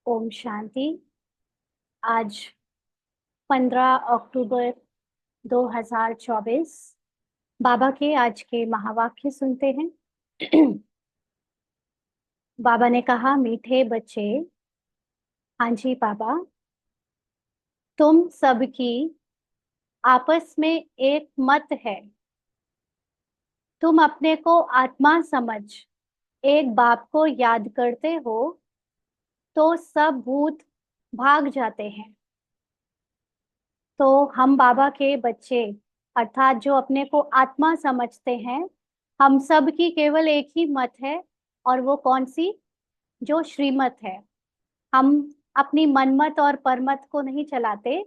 ओम शांति। आज 15 अक्टूबर 2024 बाबा के आज के महावाक्य सुनते हैं। बाबा ने कहा, मीठे बच्चे। हाँ जी बाबा, तुम सबकी आपस में एक मत है। तुम अपने को आत्मा समझ एक बाप को याद करते हो तो सब भूत भाग जाते हैं। तो हम बाबा के बच्चे अर्थात जो अपने को आत्मा समझते हैं, हम सब की केवल एक ही मत है। और वो कौन सी? जो श्रीमत है। हम अपनी मनमत और परमत को नहीं चलाते,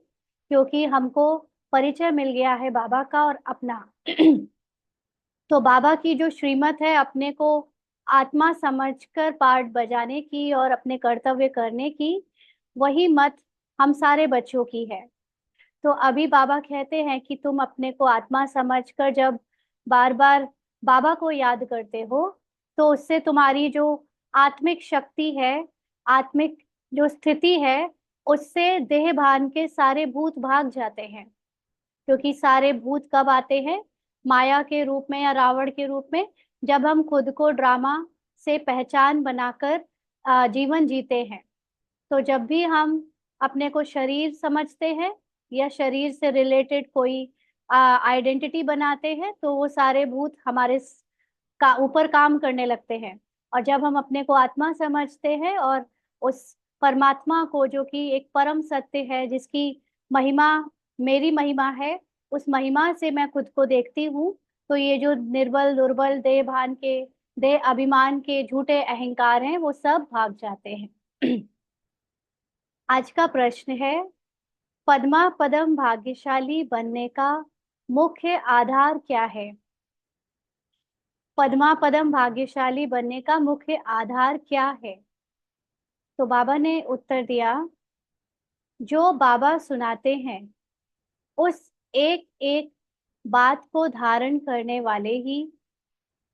क्योंकि हमको परिचय मिल गया है बाबा का और अपना। तो बाबा की जो श्रीमत है, अपने को आत्मा समझकर पाठ बजाने की और अपने कर्तव्य करने की, वही मत हम सारे बच्चों की है। तो अभी बाबा कहते हैं कि तुम अपने को आत्मा समझकर जब बार बार बाबा को याद करते हो, तो उससे तुम्हारी जो आत्मिक शक्ति है, आत्मिक जो स्थिति है, उससे देह भान के सारे भूत भाग जाते हैं। क्योंकि सारे भूत कब आते हैं? माया के रूप में या रावण के रूप में, जब हम खुद को ड्रामा से पहचान बनाकर जीवन जीते हैं। तो जब भी हम अपने को शरीर समझते हैं या शरीर से रिलेटेड कोई आइडेंटिटी बनाते हैं, तो वो सारे भूत हमारे का ऊपर काम करने लगते हैं। और जब हम अपने को आत्मा समझते हैं और उस परमात्मा को, जो कि एक परम सत्य है, जिसकी महिमा मेरी महिमा है, उस महिमा से मैं खुद को देखती हूँ, तो ये जो निर्बल दुर्बल देह भान के, देह अभिमान के झूठे अहंकार हैं, वो सब भाग जाते हैं। आज का प्रश्न है, पद्मा पदम भाग्यशाली बनने का मुख्य आधार क्या है? पद्मा पदम भाग्यशाली बनने का मुख्य आधार क्या है? तो बाबा ने उत्तर दिया, जो बाबा सुनाते हैं उस एक एक बात को धारण करने वाले ही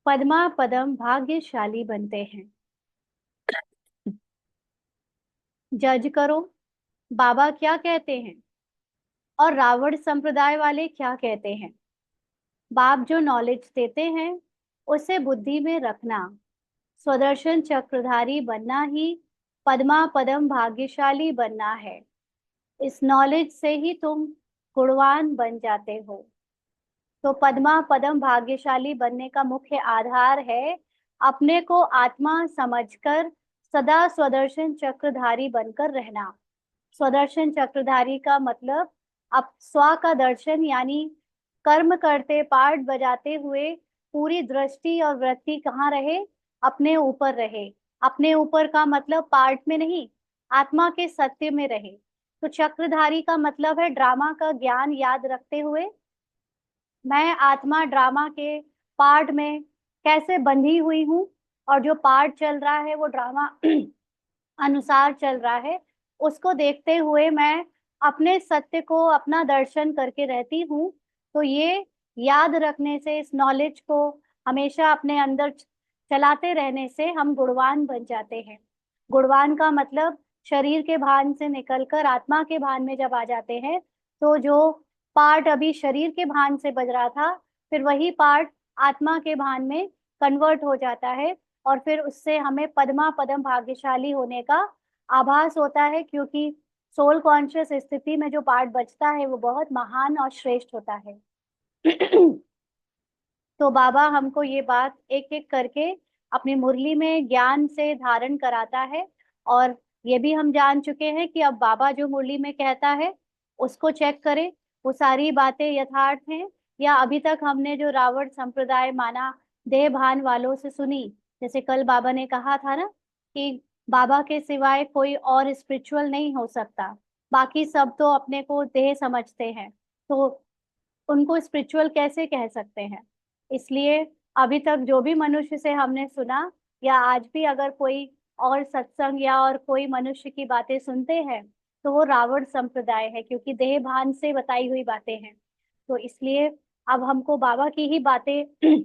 पद्मा पदम भाग्यशाली बनते हैं। जज करो, बाबा क्या कहते हैं और रावण संप्रदाय वाले क्या कहते हैं। बाप जो नॉलेज देते हैं उसे बुद्धि में रखना। स्वदर्शन चक्रधारी बनना ही पद्मा पदम भाग्यशाली बनना है। इस नॉलेज से ही तुम गुणवान बन जाते हो। तो पद्मा पदम भाग्यशाली बनने का मुख्य आधार है अपने को आत्मा समझकर सदा स्वदर्शन चक्रधारी बनकर रहना। स्वदर्शन चक्रधारी का मतलब अब स्व का दर्शन, यानी कर्म करते पाठ बजाते हुए पूरी दृष्टि और वृत्ति कहाँ रहे? अपने ऊपर रहे। अपने ऊपर का मतलब पाठ में नहीं, आत्मा के सत्य में रहे। तो चक्रधारी का मतलब है ड्रामा का ज्ञान याद रखते हुए मैं आत्मा ड्रामा के पार्ट में कैसे बंधी हुई हूँ, और जो पार्ट चल रहा है वो ड्रामा अनुसार चल रहा है, उसको देखते हुए मैं अपने सत्य को अपना दर्शन करके रहती हूँ। तो ये याद रखने से, इस नॉलेज को हमेशा अपने अंदर चलाते रहने से हम गुणवान बन जाते हैं। गुणवान का मतलब शरीर के भान से निकलकर आत्मा के भान में जब आ जाते हैं, तो जो पार्ट अभी शरीर के भान से बज रहा था, फिर वही पार्ट आत्मा के भान में कन्वर्ट हो जाता है। और फिर उससे हमें पद्मा पदम भाग्यशाली होने का आभास होता है, क्योंकि सोल कॉन्शियस स्थिति में जो पार्ट बचता है वो बहुत महान और श्रेष्ठ होता है। तो बाबा हमको ये बात एक एक करके अपनी मुरली में ज्ञान से धारण कराता है। और ये भी हम जान चुके हैं कि अब बाबा जो मुरली में कहता है उसको चेक करें, वो सारी बातें यथार्थ हैं, या अभी तक हमने जो रावण संप्रदाय माना, देह भान वालों से सुनी। जैसे कल बाबा ने कहा था ना कि बाबा के सिवाय कोई और स्पिरिचुअल नहीं हो सकता, बाकी सब तो अपने को देह समझते हैं, तो उनको स्पिरिचुअल कैसे कह सकते हैं। इसलिए अभी तक जो भी मनुष्य से हमने सुना, या आज भी अगर कोई और सत्संग या और कोई मनुष्य की बातें सुनते हैं, तो वो रावण संप्रदाय है, क्योंकि देह भान से बताई हुई बातें हैं। तो इसलिए अब हमको बाबा की ही बातें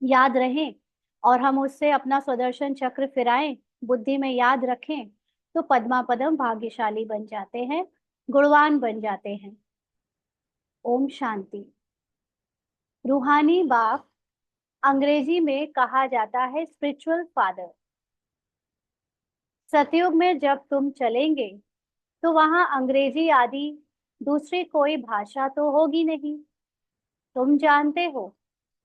याद रहें और हम उससे अपना स्वदर्शन चक्र फिराएं, बुद्धि में याद रखें। तो पद्मा पदम भाग्यशाली बन जाते हैं, गुणवान बन जाते हैं। ओम शांति। रूहानी बाप अंग्रेजी में कहा जाता है स्पिरिचुअल फादर। सतयुग में जब तुम चलेंगे तो वहां अंग्रेजी आदि दूसरी कोई भाषा तो होगी नहीं। तुम जानते हो,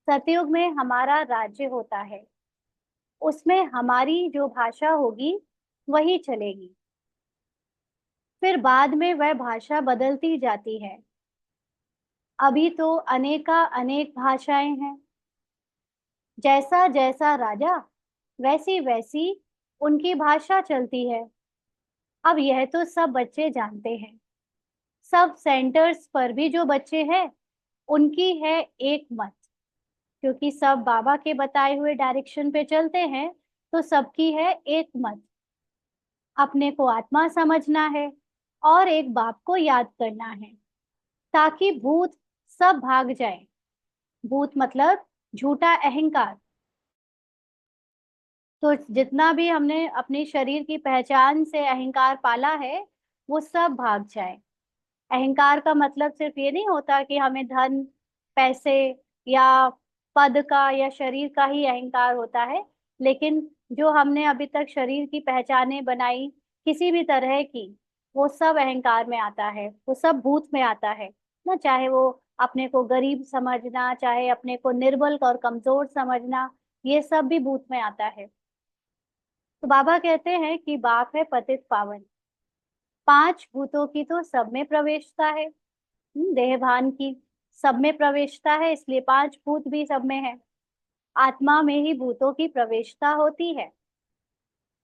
सतयुग में हमारा राज्य होता है, उसमें हमारी जो भाषा होगी वही चलेगी। फिर बाद में वह भाषा बदलती जाती है। अभी तो अनेका अनेक भाषाएं हैं। जैसा जैसा राजा वैसी वैसी उनकी भाषा चलती है। अब यह तो सब बच्चे जानते हैं। सब सेंटर्स पर भी जो बच्चे हैं उनकी है एक मत, क्योंकि सब बाबा के बताए हुए डायरेक्शन पे चलते हैं, तो सबकी है एक मत। अपने को आत्मा समझना है और एक बाप को याद करना है, ताकि भूत सब भाग जाए। भूत मतलब झूठा अहंकार। तो जितना भी हमने अपने शरीर की पहचान से अहंकार पाला है वो सब भाग जाए। अहंकार का मतलब सिर्फ ये नहीं होता कि हमें धन, पैसे या पद का या शरीर का ही अहंकार होता है, लेकिन जो हमने अभी तक शरीर की पहचाने बनाई किसी भी तरह की, वो सब अहंकार में आता है, वो सब भूत में आता है ना। चाहे वो अपने को गरीब समझना, चाहे अपने को निर्बल और कमजोर समझना, ये सब भी भूत में आता है। तो बाबा कहते हैं कि बाप है पतित पावन। पांच भूतों की तो सब में प्रवेशता है। देहभान की सब में प्रवेशता है, इसलिए पांच भूत भी सब में है। आत्मा में ही भूतों की प्रवेशता होती है।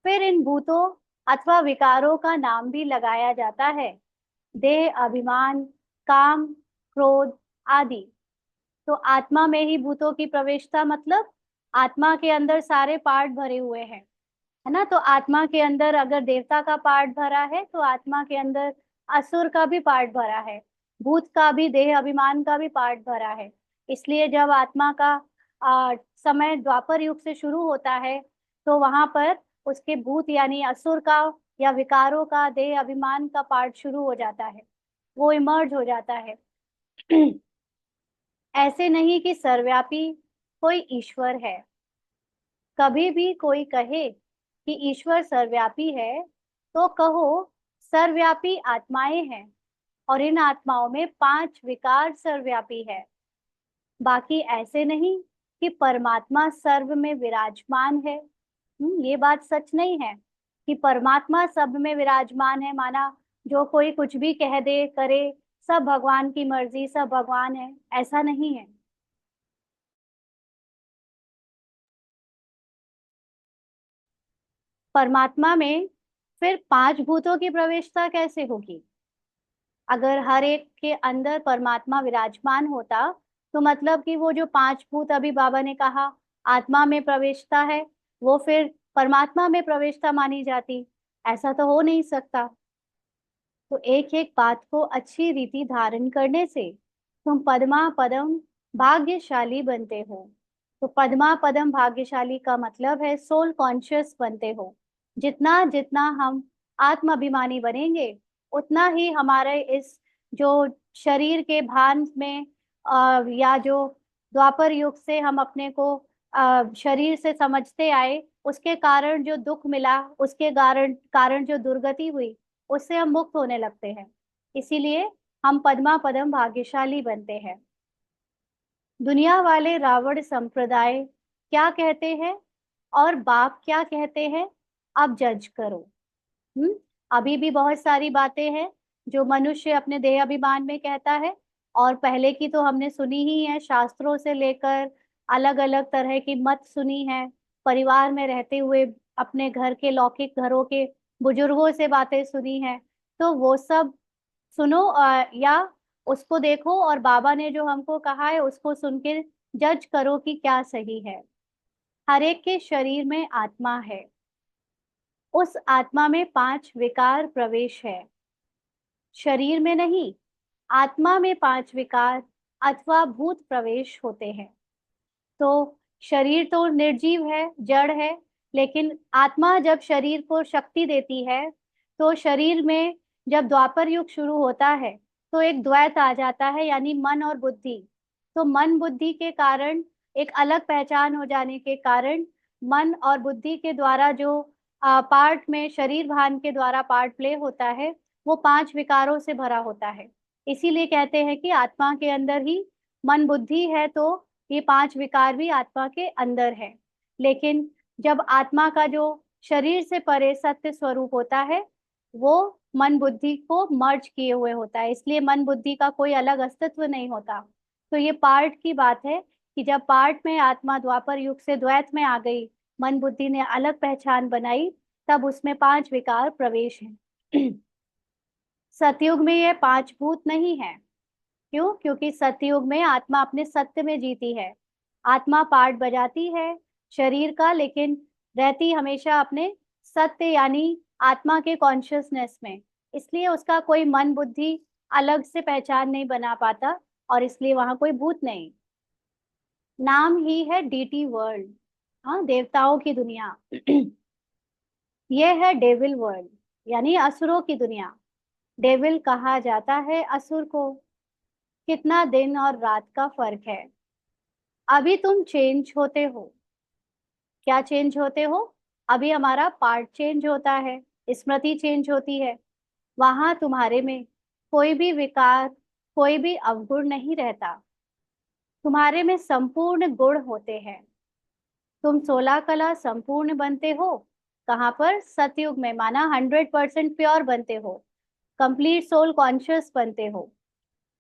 फिर इन भूतों अथवा विकारों का नाम भी लगाया जाता है, देह, अभिमान, काम, क्रोध आदि। तो आत्मा में ही भूतों की प्रवेशता मतलब आत्मा के अंदर सारे पार्ट भरे हुए हैं, है ना। तो आत्मा के अंदर अगर देवता का पार्ट भरा है तो आत्मा के अंदर असुर का भी पार्ट भरा है, भूत का भी, देह अभिमान का भी पार्ट भरा है। इसलिए जब आत्मा का समय द्वापर युग से शुरू होता है तो वहां पर उसके भूत यानी असुर का या विकारों का, देह अभिमान का पार्ट शुरू हो जाता है, वो इमर्ज हो जाता है। ऐसे नहीं कि सर्वव्यापी कोई ईश्वर है। कभी भी कोई कहे कि ईश्वर सर्वव्यापी है तो कहो सर्वव्यापी आत्माएं हैं, और इन आत्माओं में पांच विकार सर्वव्यापी है। बाकी ऐसे नहीं कि परमात्मा सर्व में विराजमान है। ये बात सच नहीं है कि परमात्मा सब में विराजमान है, माना जो कोई कुछ भी कह दे करे, सब भगवान की मर्जी, सब भगवान है, ऐसा नहीं है। परमात्मा में फिर पांच भूतों की प्रवेशता कैसे होगी? अगर हर एक के अंदर परमात्मा विराजमान होता तो मतलब कि वो जो पांच भूत अभी बाबा ने कहा आत्मा में प्रवेशता है, वो फिर परमात्मा में प्रवेशता मानी जाती। ऐसा तो हो नहीं सकता। तो एक एक बात को अच्छी रीति धारण करने से तुम पद्मा पदम भाग्यशाली बनते हो। तो पद्मा पदम भाग्यशाली का मतलब है सोल कॉन्शियस बनते हो। जितना जितना हम आत्म अभिमानी बनेंगे उतना ही हमारे इस जो शरीर के भान में या जो द्वापर युग से हम अपने को शरीर से समझते आए, उसके कारण जो दुख मिला, उसके कारण कारण जो दुर्गति हुई, उससे हम मुक्त होने लगते हैं। इसीलिए हम पद्मा पदम भाग्यशाली बनते हैं। दुनिया वाले रावण संप्रदाय क्या कहते हैं और बाप क्या कहते हैं, अब जज करो। हम्म अभी भी बहुत सारी बातें हैं जो मनुष्य अपने देह अभिमान में कहता है, और पहले की तो हमने सुनी ही है, शास्त्रों से लेकर अलग अलग तरह की मत सुनी है। परिवार में रहते हुए अपने घर के लौकिक घरों के बुजुर्गों से बातें सुनी है। तो वो सब सुनो या उसको देखो, और बाबा ने जो हमको कहा है उसको सुन के जज करो कि क्या सही है। हर एक के शरीर में आत्मा है। उस आत्मा में पांच विकार प्रवेश है, शरीर में नहीं। आत्मा में पांच विकार अथवा भूत प्रवेश होते हैं। तो शरीर तो निर्जीव है, जड़ है, लेकिन आत्मा जब शरीर को शक्ति देती है तो शरीर में जब द्वापर युग शुरू होता है तो एक द्वैत आ जाता है, यानी मन और बुद्धि। तो मन बुद्धि के कारण, एक अलग पहचान हो जाने के कारण, मन और बुद्धि के द्वारा जो पार्ट में शरीर भान के द्वारा पार्ट प्ले होता है, वो 5 विकारों से भरा होता है। इसीलिए कहते हैं कि आत्मा के अंदर ही मन बुद्धि है, तो ये 5 विकार भी आत्मा के अंदर है। लेकिन जब आत्मा का जो शरीर से परे सत्य स्वरूप होता है, वो मन बुद्धि को मर्ज किए हुए होता है, इसलिए मन बुद्धि का कोई अलग अस्तित्व नहीं होता। तो ये पार्ट की बात है कि जब पार्ट में आत्मा द्वापर युग से द्वैत में आ गई, मन बुद्धि ने अलग पहचान बनाई, तब उसमें 5 विकार प्रवेश है। सतयुग में ये 5 भूत नहीं है। क्यों? क्योंकि सतयुग में आत्मा अपने सत्य में जीती है। आत्मा पार्ट बजाती है शरीर का, लेकिन रहती हमेशा अपने सत्य यानी आत्मा के कॉन्शियसनेस में। इसलिए उसका कोई मन बुद्धि अलग से पहचान नहीं बना पाता, और इसलिए वहां कोई भूत नहीं। नाम ही है डीटी वर्ल्ड। हाँ, देवताओं की दुनिया। यह है डेविल वर्ल्ड, यानी असुरों की दुनिया। डेविल कहा जाता है असुर को। कितना दिन और रात का फर्क है। अभी तुम चेंज होते हो। क्या चेंज होते हो? अभी हमारा पार्ट चेंज होता है, स्मृति चेंज होती है। वहां तुम्हारे में कोई भी विकार, कोई भी अवगुण नहीं रहता। तुम्हारे में संपूर्ण गुण होते हैं। तुम 16 कला संपूर्ण बनते हो। कहाँ पर? सतयुग में। माना 100% प्योर बनते हो, कंप्लीट सोल कॉन्शियस बनते हो।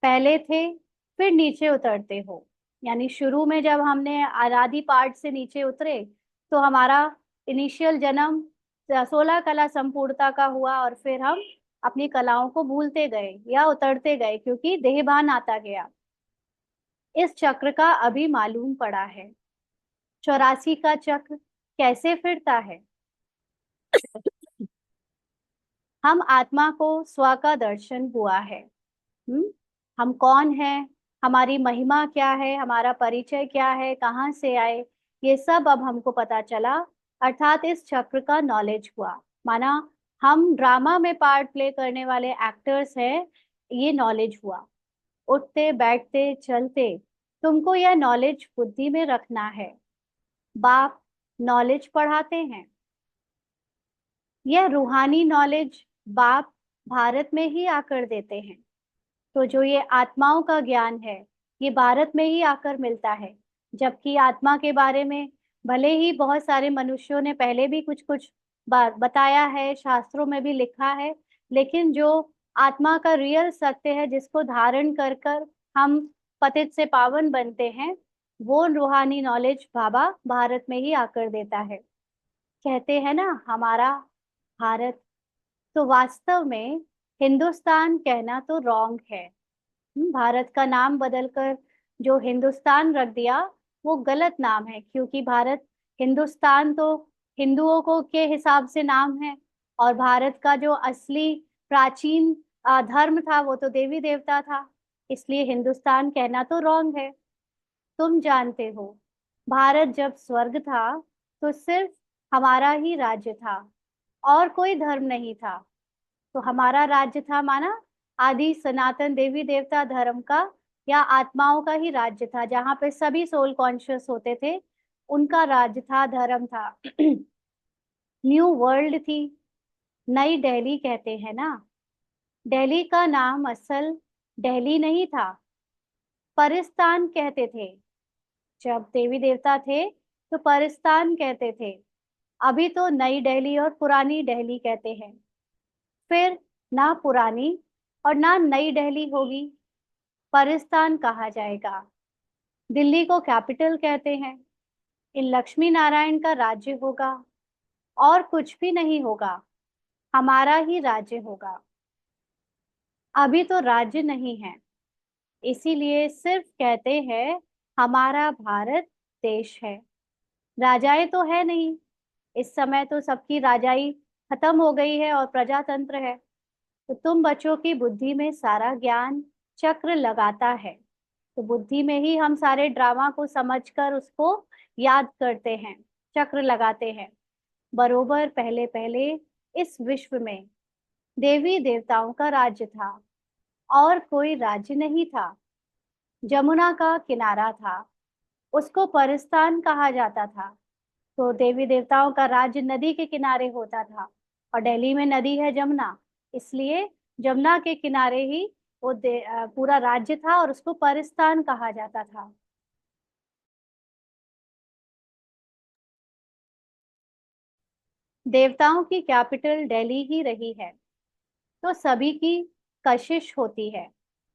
पहले थे, फिर नीचे उतरते हो। यानी शुरू में जब हमने आराधि पार्ट से नीचे उतरे, तो हमारा इनिशियल जन्म 16 कला संपूर्णता का हुआ, और फिर हम अपनी कलाओं को भूलते गए या उतरते गए, क्योंकि देहभान आता गया। इस चक्र का अभी मालूम पड़ा है। 84 का चक्र कैसे फिरता है? हम आत्मा को स्व का दर्शन हुआ है। हम कौन हैं, हमारी महिमा क्या है, हमारा परिचय क्या है, कहाँ से आए, ये सब अब हमको पता चला। अर्थात इस चक्र का नॉलेज हुआ। माना हम ड्रामा में पार्ट प्ले करने वाले एक्टर्स हैं, ये नॉलेज हुआ। उठते बैठते चलते तुमको यह नॉलेज बुद्धि में रखना है। बाप नॉलेज पढ़ाते हैं। यह रूहानी नॉलेज बाप भारत में ही आकर देते हैं। तो जो ये आत्माओं का ज्ञान है, ये भारत में ही आकर मिलता है। जबकि आत्मा के बारे में भले ही बहुत सारे मनुष्यों ने पहले भी कुछ कुछ बात बताया है, शास्त्रों में भी लिखा है, लेकिन जो आत्मा का रियल सत्य है, जिसको धारण कर कर हम पतित से पावन बनते हैं, वो रूहानी नॉलेज बाबा भारत में ही आकर देता है। कहते हैं ना हमारा भारत, तो वास्तव में हिंदुस्तान कहना तो रॉन्ग है। भारत का नाम बदलकर जो हिंदुस्तान रख दिया, वो गलत नाम है, क्योंकि भारत, हिंदुस्तान तो हिंदुओं को के हिसाब से नाम है, और भारत का जो असली प्राचीन धर्म था, वो तो देवी देवता था। इसलिए हिंदुस्तान कहना तो रॉन्ग है। तुम जानते हो, भारत जब स्वर्ग था, तो सिर्फ हमारा ही राज्य था, और कोई धर्म नहीं था। तो हमारा राज्य था, माना आदि सनातन देवी देवता धर्म का, या आत्माओं का ही राज्य था, जहाँ पे सभी सोल कॉन्शियस होते थे, उनका राज्य था, धर्म था। न्यू वर्ल्ड थी, नई दिल्ली कहते हैं ना। दिल्ली का नाम असल दिल्ली नहीं था, परिस्तान कहते थे। जब देवी देवता थे तो परिस्तान कहते थे। अभी तो नई दिल्ली और पुरानी दिल्ली कहते हैं। फिर ना पुरानी और ना नई दिल्ली होगी, परिस्तान कहा जाएगा। दिल्ली को कैपिटल कहते हैं। इन लक्ष्मी नारायण का राज्य होगा, और कुछ भी नहीं होगा, हमारा ही राज्य होगा। अभी तो राज्य नहीं है, इसीलिए सिर्फ कहते हैं हमारा भारत देश है। राजाएं तो है नहीं, इस समय तो सबकी राजाई खत्म हो गई है और प्रजातंत्र है। तो तुम बच्चों की बुद्धि में सारा ज्ञान चक्र लगाता है, तो बुद्धि में ही हम सारे ड्रामा को समझकर उसको याद करते हैं, चक्र लगाते हैं। बरोबर पहले पहले इस विश्व में देवी देवताओं का राज्य था और कोई राज्य नहीं था। जमुना का किनारा था, उसको परिस्तान कहा जाता था। तो देवी देवताओं का राज्य नदी के किनारे होता था, और दिल्ली में नदी है जमुना, इसलिए जमुना के किनारे ही वो पूरा राज्य था और उसको परिस्तान कहा जाता था। देवताओं की कैपिटल दिल्ली ही रही है, तो सभी की कशिश होती है।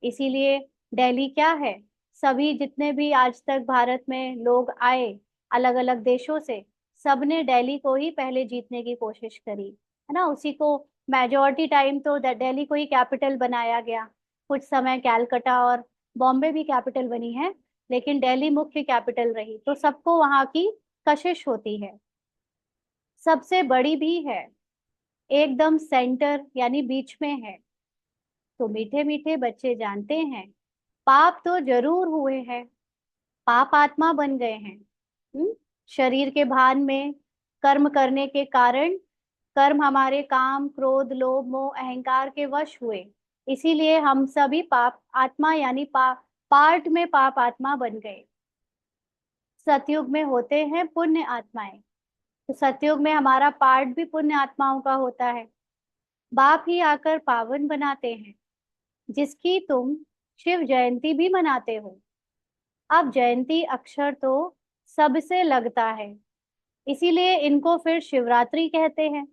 इसीलिए दिल्ली क्या है, सभी जितने भी आज तक भारत में लोग आए अलग अलग देशों से, सबने दिल्ली को ही पहले जीतने की कोशिश करी, है ना। उसी को मेजोरिटी टाइम तो दिल्ली को ही कैपिटल बनाया गया। कुछ समय कैलकाटा और बॉम्बे भी कैपिटल बनी है, लेकिन दिल्ली मुख्य कैपिटल रही, तो सबको वहां की कशिश होती है। सबसे बड़ी भी है, एकदम सेंटर यानी बीच में है। तो मीठे मीठे बच्चे जानते हैं, पाप तो जरूर हुए हैं, पाप आत्मा बन गए हैं। शरीर के भान में कर्म करने के कारण कर्म हमारे काम क्रोध लोभ मोह अहंकार के वश हुए, इसीलिए हम सभी पाप आत्मा यानी पार्ट में पाप आत्मा बन गए। सतयुग में होते हैं पुण्य आत्माएं, तो सतयुग में हमारा पार्ट भी पुण्य आत्माओं का होता है। बाप ही आकर पावन बनाते हैं, जिसकी तुम शिव जयंती भी मनाते हो। अब जयंती अक्षर तो सबसे लगता है, इसीलिए इनको फिर शिवरात्रि कहते हैं।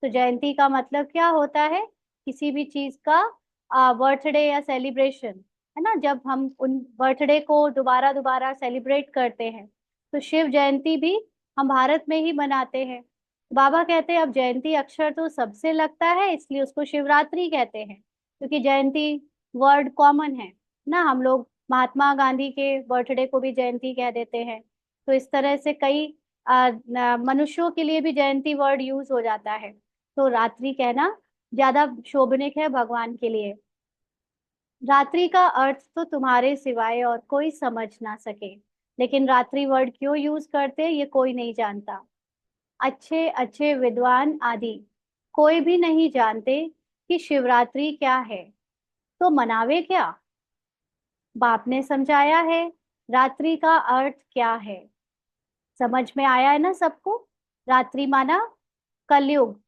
तो जयंती का मतलब क्या होता है, किसी भी चीज का बर्थडे या सेलिब्रेशन, है ना। जब हम उन बर्थडे को दोबारा दोबारा सेलिब्रेट करते हैं, तो शिव जयंती भी हम भारत में ही मनाते हैं। बाबा कहते हैं अब जयंती अक्षर तो सबसे लगता है, इसलिए उसको शिवरात्रि कहते हैं, क्योंकि जयंती वर्ड कॉमन है ना। हम लोग महात्मा गांधी के बर्थडे को भी जयंती कह देते हैं। तो इस तरह से कई मनुष्यों के लिए भी जयंती वर्ड यूज हो जाता है। तो रात्रि कहना ज्यादा शोभनिक है भगवान के लिए। रात्रि का अर्थ तो तुम्हारे सिवाय और कोई समझ ना सके, लेकिन रात्रि वर्ड क्यों यूज करते ये कोई नहीं जानता। अच्छे अच्छे विद्वान आदि कोई भी नहीं जानते कि शिवरात्रि क्या है, तो मनावे क्या। बाप ने समझाया है रात्रि का अर्थ क्या है। समझ में आया है ना सबको। रात्रि माना कलयुग,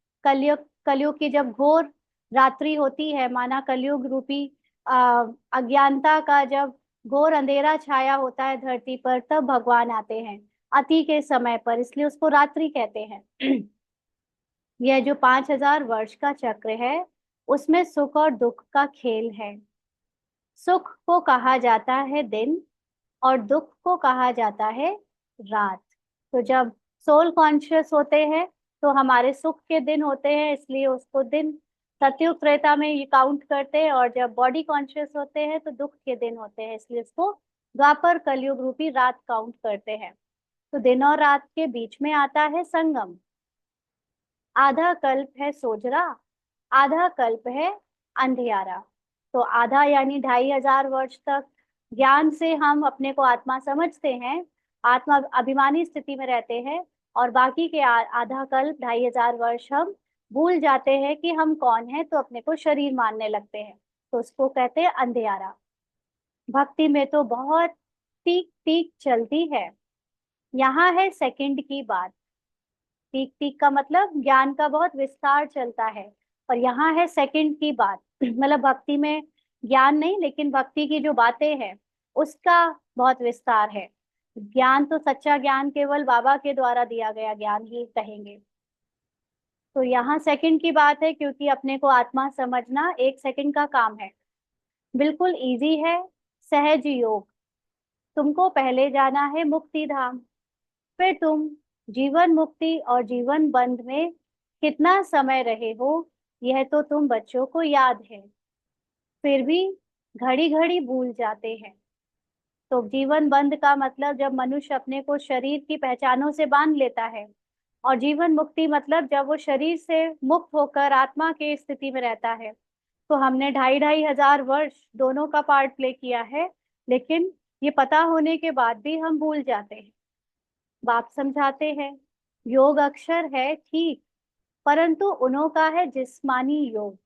कलयुग की जब घोर रात्रि होती है, माना कलयुग रूपी अज्ञानता का जब घोर अंधेरा छाया होता है धरती पर, तब भगवान आते हैं अति के समय पर, इसलिए उसको रात्रि कहते हैं। यह जो 5000 वर्ष का चक्र है, उसमें सुख और दुख का खेल है। सुख को कहा जाता है दिन और दुख को कहा जाता है रात। तो जब सोल कॉन्शियस होते हैं तो हमारे सुख के दिन होते हैं, इसलिए उसको दिन सतयुग त्रेता में ये काउंट करते हैं, और जब बॉडी कॉन्शियस होते हैं तो दुख के दिन होते हैं, इसलिए इसको द्वापर कलयुग रूपी रात काउंट करते हैं। तो दिन और रात के बीच में आता है संगम। आधा कल्प है सोजरा, आधा कल्प है अंधियारा। तो आधा यानी 2500 वर्ष तक ज्ञान से हम अपने को आत्मा समझते हैं, आत्मा अभिमानी स्थिति में रहते हैं, और बाकी के आधा कल्प 2500 वर्ष हम भूल जाते हैं कि हम कौन हैं, तो अपने को शरीर मानने लगते हैं, तो उसको कहते हैं अंधियारा। भक्ति में तो बहुत टीक टीक चलती है। यहाँ है सेकंड की बात। टीक टीक का मतलब ज्ञान का बहुत विस्तार चलता है, और यहाँ है सेकंड की बात। मतलब भक्ति में ज्ञान नहीं, लेकिन भक्ति की जो बातें हैं उसका बहुत विस्तार है। ज्ञान तो सच्चा ज्ञान केवल बाबा के द्वारा दिया गया ज्ञान ही कहेंगे। तो यहाँ सेकंड की बात है, क्योंकि अपने को आत्मा समझना 1 सेकंड का काम है, बिल्कुल इजी है। सहज योग। तुमको पहले जाना है मुक्ति धाम, फिर तुम जीवन मुक्ति और जीवन बंध में कितना समय रहे हो, यह तो तुम बच्चों को याद है, फिर भी घड़ी घड़ी भूल जाते हैं। तो जीवन बंध का मतलब जब मनुष्य अपने को शरीर की पहचानों से बांध लेता है, और जीवन मुक्ति मतलब जब वो शरीर से मुक्त होकर आत्मा के स्थिति में रहता है। तो हमने 2500 वर्ष दोनों का पार्ट प्ले किया है, लेकिन ये पता होने के बाद भी हम भूल जाते हैं। बाप समझाते हैं योग अक्षर है ठीक, परंतु उन्हों का है जिस्मानी योग।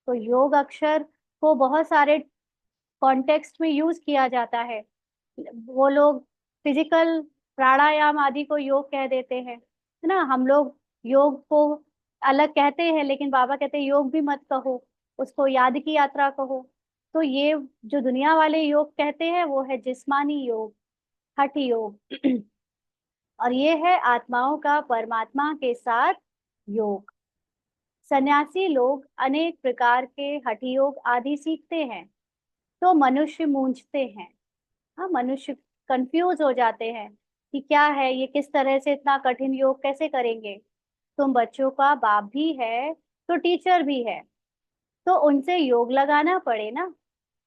तो योग अक्षर को बहुत सारे कॉन्टेक्स्ट में यूज किया जाता है। वो लोग फिजिकल प्राणायाम आदि को योग कह देते हैं, है ना। हम लोग योग को अलग कहते हैं, लेकिन बाबा कहते हैं योग भी मत कहो, उसको याद की यात्रा कहो। तो ये जो दुनिया वाले योग कहते हैं वो है जिस्मानी योग, हठ योग। और ये है आत्माओं का परमात्मा के साथ योग। सन्यासी लोग अनेक प्रकार के हठ योग आदि सीखते हैं, तो मनुष्य मूंझते हैं। हाँ, मनुष्य कंफ्यूज हो जाते हैं कि क्या है ये, किस तरह से इतना कठिन योग कैसे करेंगे। तुम बच्चों का बाप भी है तो टीचर भी है, तो उनसे योग लगाना पड़े ना।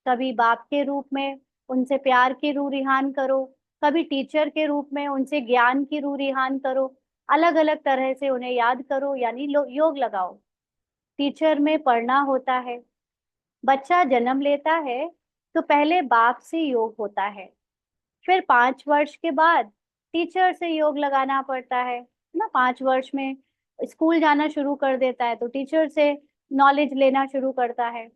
कभी बाप के रूप में उनसे प्यार की रूह रिहान करो, कभी टीचर के रूप में उनसे ज्ञान की रूह रिहान करो। अलग अलग तरह से उन्हें याद करो, यानी योग लगाओ। टीचर में पढ़ना होता है। बच्चा जन्म लेता है तो पहले बाप से योग होता है, फिर 5 वर्ष के बाद टीचर से योग लगाना पड़ता है ना। 5 वर्ष में स्कूल जाना शुरू कर देता है तो टीचर से नॉलेज लेना शुरू करता है।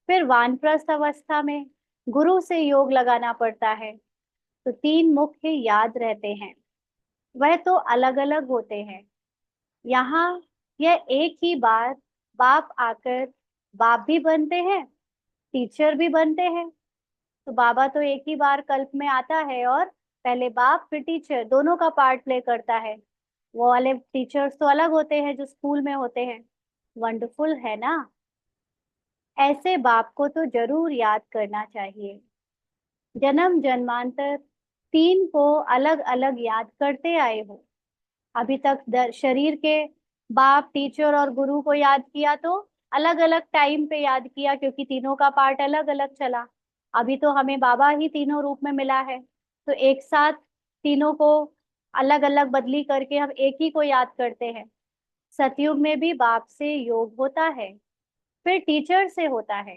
फिर वानप्रस्थ अवस्था में गुरु से योग लगाना पड़ता है। तो 3 मुख्य याद रहते हैं, वह तो अलग अलग होते हैं। यहाँ यह एक ही बार बाप आकर बाप भी बनते हैं, टीचर भी बनते हैं। तो बाबा तो एक ही बार कल्प में आता है और पहले बाप फिर टीचर दोनों का पार्ट प्ले करता है। वो वाले टीचर्स तो अलग होते हैं जो स्कूल में होते हैं। वंडरफुल है ना। ऐसे बाप को तो जरूर याद करना चाहिए। जन्म जन्मांतर 3 को अलग अलग याद करते आए हो। अभी तक शरीर के बाप टीचर और गुरु को याद किया तो अलग अलग टाइम पे याद किया, क्योंकि तीनों का पार्ट अलग अलग चला। अभी तो हमें बाबा ही तीनों रूप में मिला है, तो एक साथ तीनों को अलग अलग बदली करके हम एक ही को याद करते हैं। सतयुग में भी बाप से योग होता है, फिर टीचर से होता है,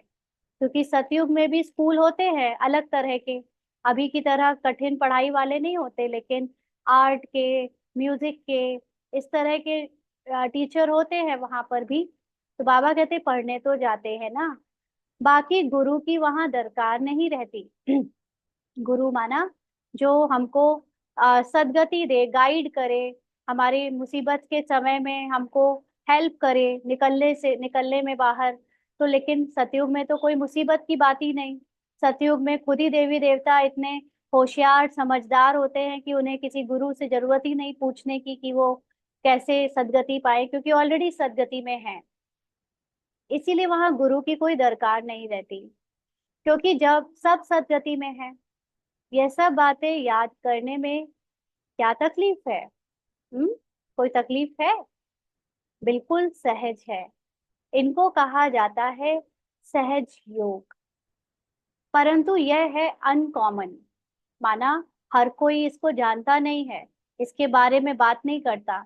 क्योंकि सतयुग में भी स्कूल होते हैं अलग तरह के। अभी की तरह कठिन पढ़ाई वाले नहीं होते, लेकिन आर्ट के, म्यूजिक के, इस तरह के टीचर होते हैं वहां पर भी। तो बाबा कहते पढ़ने तो जाते हैं ना, बाकी गुरु की वहां दरकार नहीं रहती। गुरु माना जो हमको सदगति दे, गाइड करे, हमारी मुसीबत के समय में हमको हेल्प करे निकलने में बाहर। तो लेकिन सतयुग में तो कोई मुसीबत की बात ही नहीं। सतयुग में खुद ही देवी देवता इतने होशियार समझदार होते हैं कि उन्हें किसी गुरु से जरूरत ही नहीं पूछने की कि वो कैसे सदगति पाए, क्योंकि ऑलरेडी सदगति में है। इसीलिए वहां गुरु की कोई दरकार नहीं रहती, क्योंकि जब सब सदगति में है। यह सब बातें याद करने में क्या तकलीफ है? हम्म, कोई तकलीफ है? बिल्कुल सहज है। इनको कहा जाता है सहज योग। परंतु यह है अनकॉमन, माना हर कोई इसको जानता नहीं है, इसके बारे में बात नहीं करता।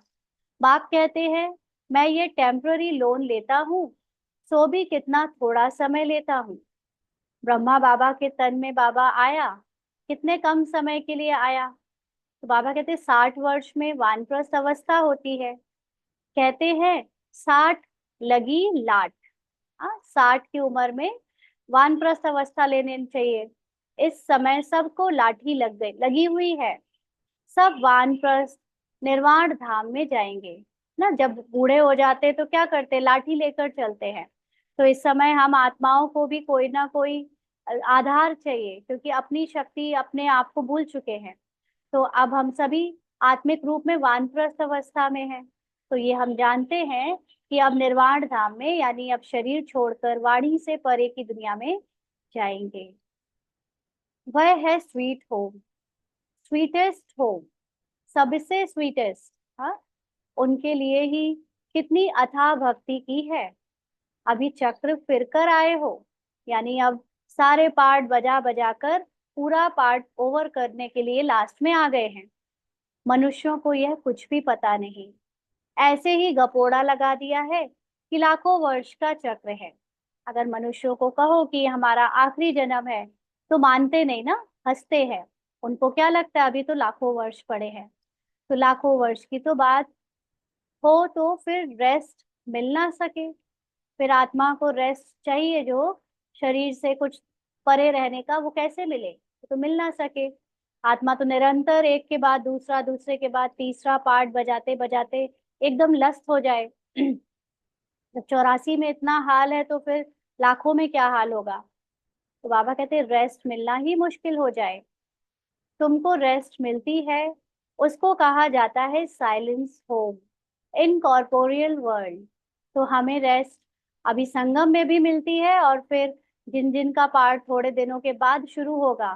बाप कहते हैं मैं ये टेम्पररी लोन लेता हूँ, सो भी कितना थोड़ा समय लेता हूँ। ब्रह्मा बाबा के तन में बाबा आया, कितने कम समय के लिए आया। तो बाबा कहते 60 वर्ष में वानप्रस्थ अवस्था होती है। कहते हैं 60 लगी लाट। हाँ, 60 की उम्र में वानप्रस्थ अवस्था लेने चाहिए। इस समय सबको लाठी लगी हुई है। सब वानप्रस्थ निर्वाण धाम में जाएंगे ना। जब बूढ़े हो जाते तो क्या करते, लाठी लेकर चलते हैं। तो इस समय हम आत्माओं को भी कोई ना कोई आधार चाहिए, क्योंकि अपनी शक्ति अपने आप को भूल चुके हैं। तो अब हम सभी आत्मिक रूप में वानप्रस्थ अवस्था में हैं। तो ये हम जानते हैं कि अब निर्वाण धाम में, यानी अब शरीर छोड़कर वाणी से परे की दुनिया में जाएंगे। वह है स्वीट होम, स्वीटेस्ट होम, सबसे स्वीटेस्ट। हाँ, उनके लिए ही कितनी अथाह भक्ति की है। अभी चक्र फिर कर आए हो, यानी अब सारे पार्ट बजा बजा कर पूरा पार्ट ओवर करने के लिए लास्ट में आ गए हैं। मनुष्यों को यह कुछ भी पता नहीं, ऐसे ही गपोड़ा लगा दिया है कि लाखों वर्ष का चक्र है। अगर मनुष्यों को कहो कि हमारा आखिरी जन्म है तो मानते नहीं ना, हंसते हैं। उनको क्या लगता है अभी तो लाखों वर्ष पड़े हैं। तो लाखों वर्ष की तो बात हो तो फिर रेस्ट मिल ना सके। फिर आत्मा को रेस्ट चाहिए, जो शरीर से कुछ परे रहने का, वो कैसे मिले? तो मिल ना सके। आत्मा तो निरंतर एक के बाद दूसरा, दूसरे के बाद तीसरा पार्ट बजाते बजाते एकदम लस्त हो जाए। जब 84 में इतना हाल है तो फिर लाखों में क्या हाल होगा? तो बाबा कहते हैं रेस्ट मिलना ही मुश्किल हो जाए। तुमको रेस्ट मिलती है, उसको कहा जाता है silence home in corporeal world. तो हमें रेस्ट अभी संगम में भी मिलती है, और फिर जिन जिन का पार्ट थोड़े दिनों के बाद शुरू होगा,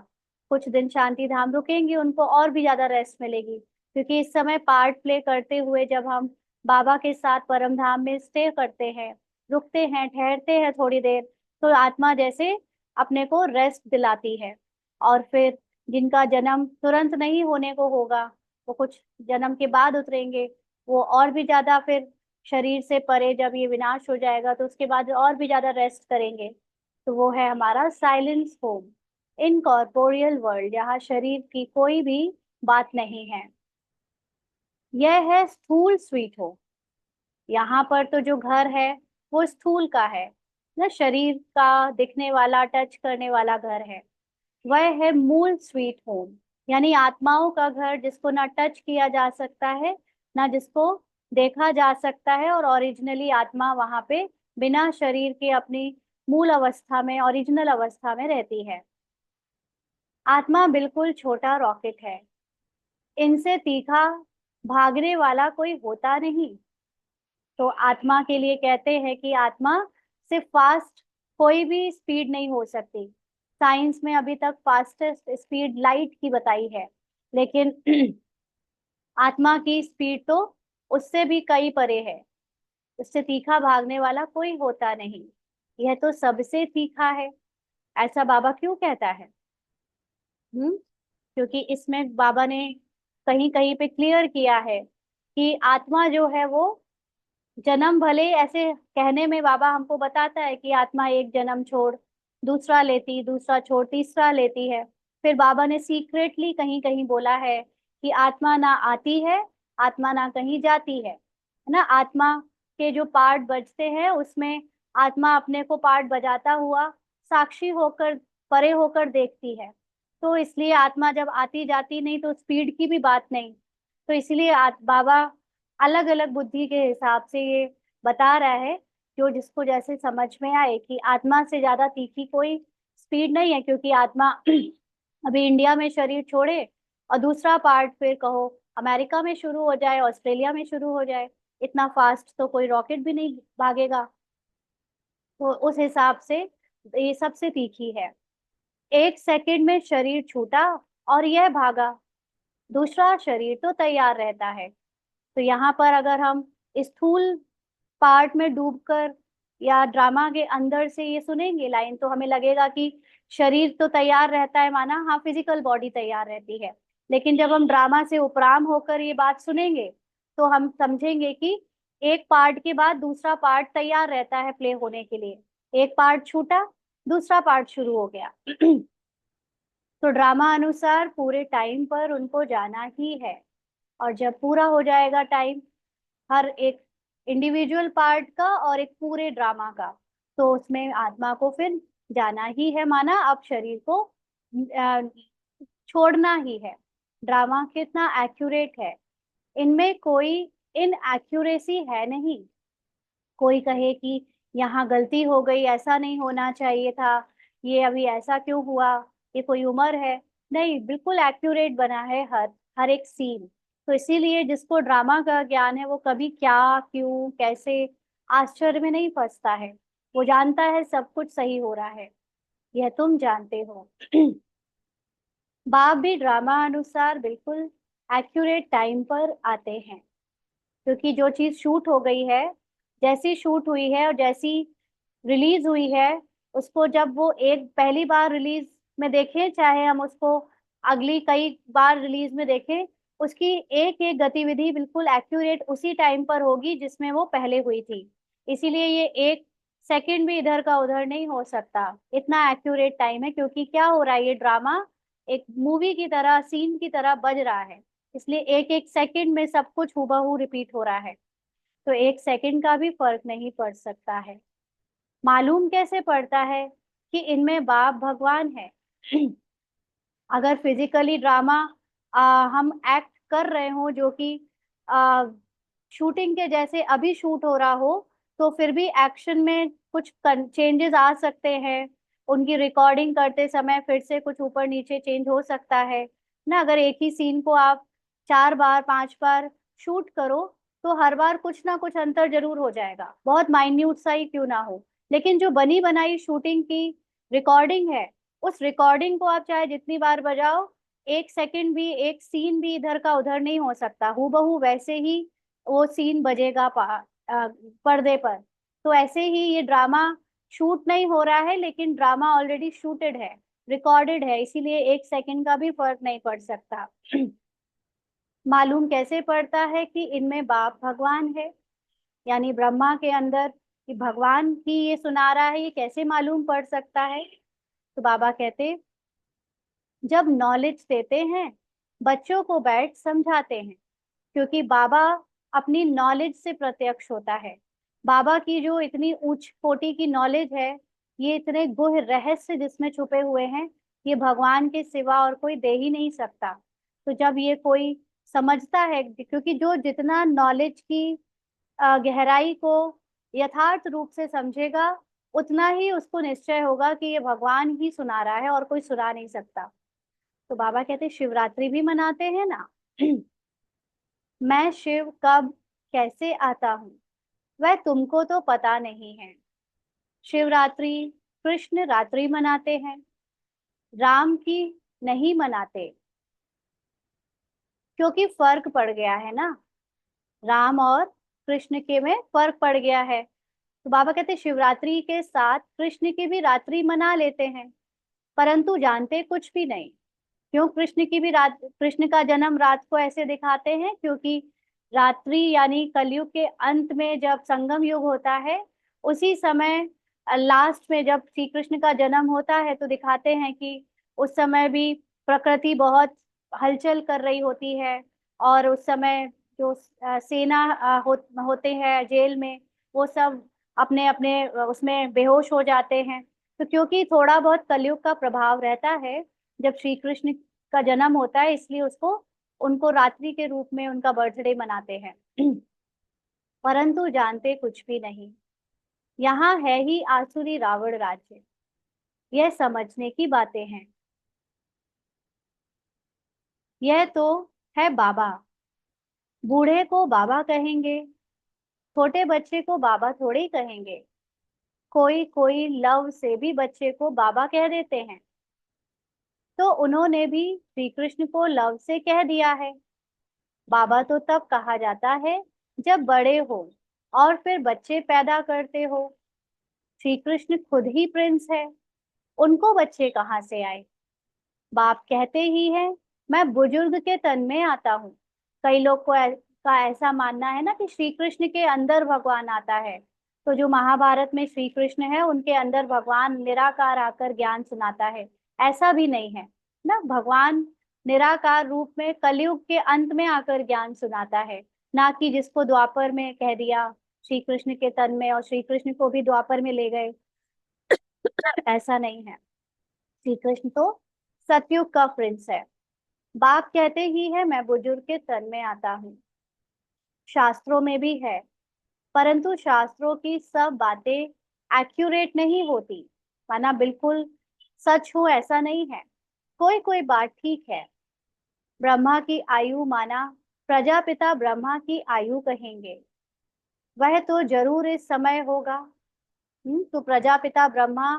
कुछ दिन शांति धाम रुकेंगे, उनको और भी ज्यादा रेस्ट मिलेगी। क्योंकि इस समय पार्ट प्ले करते हुए जब हम बाबा के साथ परम धाम में स्टे करते हैं, रुकते हैं, ठहरते हैं थोड़ी देर, तो आत्मा जैसे अपने को रेस्ट दिलाती है। और फिर जिनका जन्म तुरंत नहीं होने को होगा, वो कुछ जन्म के बाद उतरेंगे, वो और भी ज्यादा फिर शरीर से परे जब ये विनाश हो जाएगा तो उसके बाद और भी ज्यादा रेस्ट करेंगे। तो वो है हमारा silence home in corporeal world, जहाँ शरीर की कोई भी बात नहीं है। यह है स्थूल स्वीट होम। यहाँ पर तो जो घर है वो स्थूल का है ना, शरीर का दिखने वाला, टच करने वाला घर है। वह है मूल स्वीट होम, यानी आत्माओं का घर, जिसको ना टच किया जा सकता है, ना जिसको देखा जा सकता है, और ओरिजिनली आत्मा वहां पे बिना शरीर के अपनी मूल अवस्था में, ओरिजिनल अवस्था में रहती है। आत्मा बिल्कुल छोटा रॉकेट है, इनसे तीखा भागने वाला कोई होता नहीं। तो आत्मा के लिए कहते हैं कि आत्मा से फास्ट कोई भी स्पीड नहीं हो सकती। साइंस में अभी तक फास्टेस्ट स्पीड लाइट की बताई है, लेकिन आत्मा की स्पीड तो उससे भी कई परे है। उससे तीखा भागने वाला कोई होता नहीं, यह तो सबसे तीखा है। ऐसा बाबा क्यों कहता है? क्योंकि इसमें बाबा ने कहीं कहीं पे क्लियर किया है कि आत्मा जो है वो जन्म, भले ऐसे कहने में बाबा हमको बताता है कि आत्मा एक जन्म छोड़ दूसरा लेती, दूसरा छोड़ तीसरा लेती है, फिर बाबा ने सीक्रेटली कहीं कहीं बोला है कि आत्मा ना आती है, आत्मा ना कहीं जाती है ना। आत्मा के जो पार्ट बजते हैं उसमें आत्मा अपने को पार्ट बजाता हुआ साक्षी होकर, परे होकर देखती है। तो इसलिए आत्मा जब आती जाती नहीं, तो स्पीड की भी बात नहीं। तो इसलिए बाबा अलग अलग बुद्धि के हिसाब से ये बता रहा है, जो जिसको जैसे समझ में आए, कि आत्मा से ज्यादा तीखी कोई स्पीड नहीं है। क्योंकि आत्मा अभी इंडिया में शरीर छोड़े और दूसरा पार्ट फिर कहो अमेरिका में शुरू हो जाए, ऑस्ट्रेलिया में शुरू हो जाए, इतना फास्ट तो कोई रॉकेट भी नहीं भागेगा। तो उस हिसाब से ये सबसे तीखी है। एक सेकंड में शरीर छूटा और यह भागा, दूसरा शरीर तो तैयार रहता है। तो यहाँ पर अगर हम स्थूल पार्ट में डूबकर या ड्रामा के अंदर से ये सुनेंगे लाइन, तो हमें लगेगा कि शरीर तो तैयार रहता है, माना हाँ फिजिकल बॉडी तैयार रहती है। लेकिन जब हम ड्रामा से उपराम होकर ये बात सुनेंगे, तो हम समझेंगे कि एक पार्ट के बाद दूसरा पार्ट तैयार रहता है प्ले होने के लिए। एक पार्ट छूटा, दूसरा पार्ट शुरू हो गया। तो ड्रामा अनुसार पूरे टाइम पर उनको जाना ही है। और जब पूरा हो जाएगा टाइम, हर एक इंडिविजुअल पार्ट का और एक पूरे ड्रामा का, तो उसमें आत्मा को फिर जाना ही है, माना अब शरीर को छोड़ना ही है। ड्रामा कितना एक्यूरेट है, इनमें कोई इनएक्यूरेसी है नहीं। कोई कहे कि यहाँ गलती हो गई, ऐसा नहीं होना चाहिए था, ये अभी ऐसा क्यों हुआ, ये कोई उम्र है, नहीं, बिल्कुल एक्यूरेट बना है हर हर एक सीन। तो इसीलिए जिसको ड्रामा का ज्ञान है वो कभी क्या, क्यों, कैसे आश्चर्य में नहीं फंसता है। वो जानता है सब कुछ सही हो रहा है, यह तुम जानते हो। बाप भी ड्रामा अनुसार बिल्कुल एक्यूरेट टाइम पर आते हैं। क्योंकि जो चीज शूट हो गई है, जैसी शूट हुई है और जैसी रिलीज हुई है, उसको जब वो एक पहली बार रिलीज में देखें, चाहे हम उसको अगली कई बार रिलीज में देखें, उसकी एक एक गतिविधि बिल्कुल एक्यूरेट उसी टाइम पर होगी जिसमें वो पहले हुई थी। इसीलिए ये एक सेकंड भी इधर का उधर नहीं हो सकता, इतना एक्यूरेट टाइम है। क्योंकि क्या हो रहा है, ये ड्रामा एक मूवी की तरह, सीन की तरह बज रहा है, इसलिए एक एक सेकंड में सब कुछ हूबहू रिपीट हो रहा है। तो 1 सेकंड का भी फर्क नहीं पड़ सकता है। मालूम कैसे पड़ता है कि इनमें बाप भगवान है? अगर फिजिकली ड्रामा हम एक्ट कर रहे हो, जो कि शूटिंग के जैसे अभी शूट हो रहा हो, तो फिर भी एक्शन में कुछ चेंजेस आ सकते हैं। उनकी रिकॉर्डिंग करते समय फिर से कुछ ऊपर नीचे चेंज हो सकता है ना। अगर एक ही सीन को आप 4 बार 5 बार शूट करो, तो हर बार कुछ ना कुछ अंतर जरूर हो जाएगा, बहुत माइन्यूट सा ही क्यों ना हो। लेकिन जो बनी बनाई शूटिंग की रिकॉर्डिंग है, उस रिकॉर्डिंग को आप चाहे जितनी बार बजाओ, 1 सेकंड भी, एक सीन भी इधर का उधर नहीं हो सकता, हूबहू वैसे ही वो सीन बजेगा पर्दे पर। तो ऐसे ही ये ड्रामा शूट नहीं हो रहा है, लेकिन ड्रामा ऑलरेडी शूटेड है, रिकॉर्डेड है, इसीलिए 1 सेकंड का भी फर्क नहीं पड़ सकता। मालूम कैसे पड़ता है कि इनमें बाप भगवान है, यानी ब्रह्मा के अंदर कि भगवान ही ये सुना रहा है, ये कैसे मालूम पड़ सकता है? तो बाबा कहते, जब नॉलेज देते हैं, बच्चों को बैठ समझाते हैं, क्योंकि बाबा अपनी नॉलेज से प्रत्यक्ष होता है। बाबा की जो इतनी उच्च कोटि की नॉलेज है, ये इतने गुह रहस्य जिसमें छुपे हुए हैं, ये भगवान के सिवा और कोई दे ही नहीं सकता। तो जब ये कोई समझता है, क्योंकि जो जितना नॉलेज की गहराई को यथार्थ रूप से समझेगा, उतना ही उसको निश्चय होगा कि ये भगवान ही सुना रहा है और कोई सुना नहीं सकता। तो बाबा कहते शिवरात्रि भी मनाते हैं ना। मैं शिव कब कैसे आता हूँ, वह तुमको तो पता नहीं है। शिवरात्रि कृष्ण रात्रि मनाते हैं, राम की नहीं मनाते, क्योंकि फर्क पड़ गया है ना। राम और कृष्ण के में फर्क पड़ गया है। तो बाबा कहते शिवरात्रि के साथ कृष्ण की भी रात्रि मना लेते हैं, परंतु जानते कुछ भी नहीं। क्यों कृष्ण की भी रात, कृष्ण का जन्म रात को ऐसे दिखाते हैं क्योंकि रात्रि यानी कलयुग के अंत में जब संगम युग होता है, उसी समय लास्ट में जब श्री कृष्ण का जन्म होता है, तो दिखाते हैं कि उस समय भी प्रकृति बहुत हलचल कर रही होती है। और उस समय जो सेना होते हैं जेल में, वो सब अपने अपने उसमें बेहोश हो जाते हैं। तो क्योंकि थोड़ा बहुत कलयुग का प्रभाव रहता है जब श्री कृष्ण का जन्म होता है, इसलिए उसको उनको रात्रि के रूप में उनका बर्थडे मनाते हैं। परंतु जानते कुछ भी नहीं। यहाँ है ही आसुरी रावण राज्य, यह समझने की बातें हैं। यह तो है बाबा, बूढ़े को बाबा कहेंगे, छोटे बच्चे को बाबा थोड़े ही कहेंगे। कोई कोई लव से भी बच्चे को बाबा कह देते हैं, तो उन्होंने भी श्री कृष्ण को लव से कह दिया है। बाबा तो तब कहा जाता है जब बड़े हो और फिर बच्चे पैदा करते हो। श्री कृष्ण खुद ही प्रिंस है, उनको बच्चे कहाँ से आए? बाप कहते ही है, मैं बुजुर्ग के तन में आता हूँ। कई लोग को का ऐसा मानना है ना कि श्री कृष्ण के अंदर भगवान आता है। तो जो महाभारत में श्री कृष्ण है, उनके अंदर भगवान निराकार आकर ज्ञान सुनाता है, ऐसा भी नहीं है ना। भगवान निराकार रूप में कलयुग के अंत में आकर ज्ञान सुनाता है, ना कि जिसको द्वापर में कह दिया श्री कृष्ण के तन में और श्री कृष्ण को भी द्वापर में ले गए। ऐसा नहीं है। श्री कृष्ण तो सतयुग का प्रिंस है। बाप कहते ही है मैं बुजुर्ग के तन में आता हूँ। शास्त्रों में भी है, परंतु शास्त्रों की सब बातें एक्यूरेट नहीं होती, माना बिल्कुल सच हो ऐसा नहीं है। कोई कोई बात ठीक है। ब्रह्मा की आयु माना प्रजापिता ब्रह्मा की आयु कहेंगे, वह तो जरूर इस समय होगा। तो प्रजापिता ब्रह्मा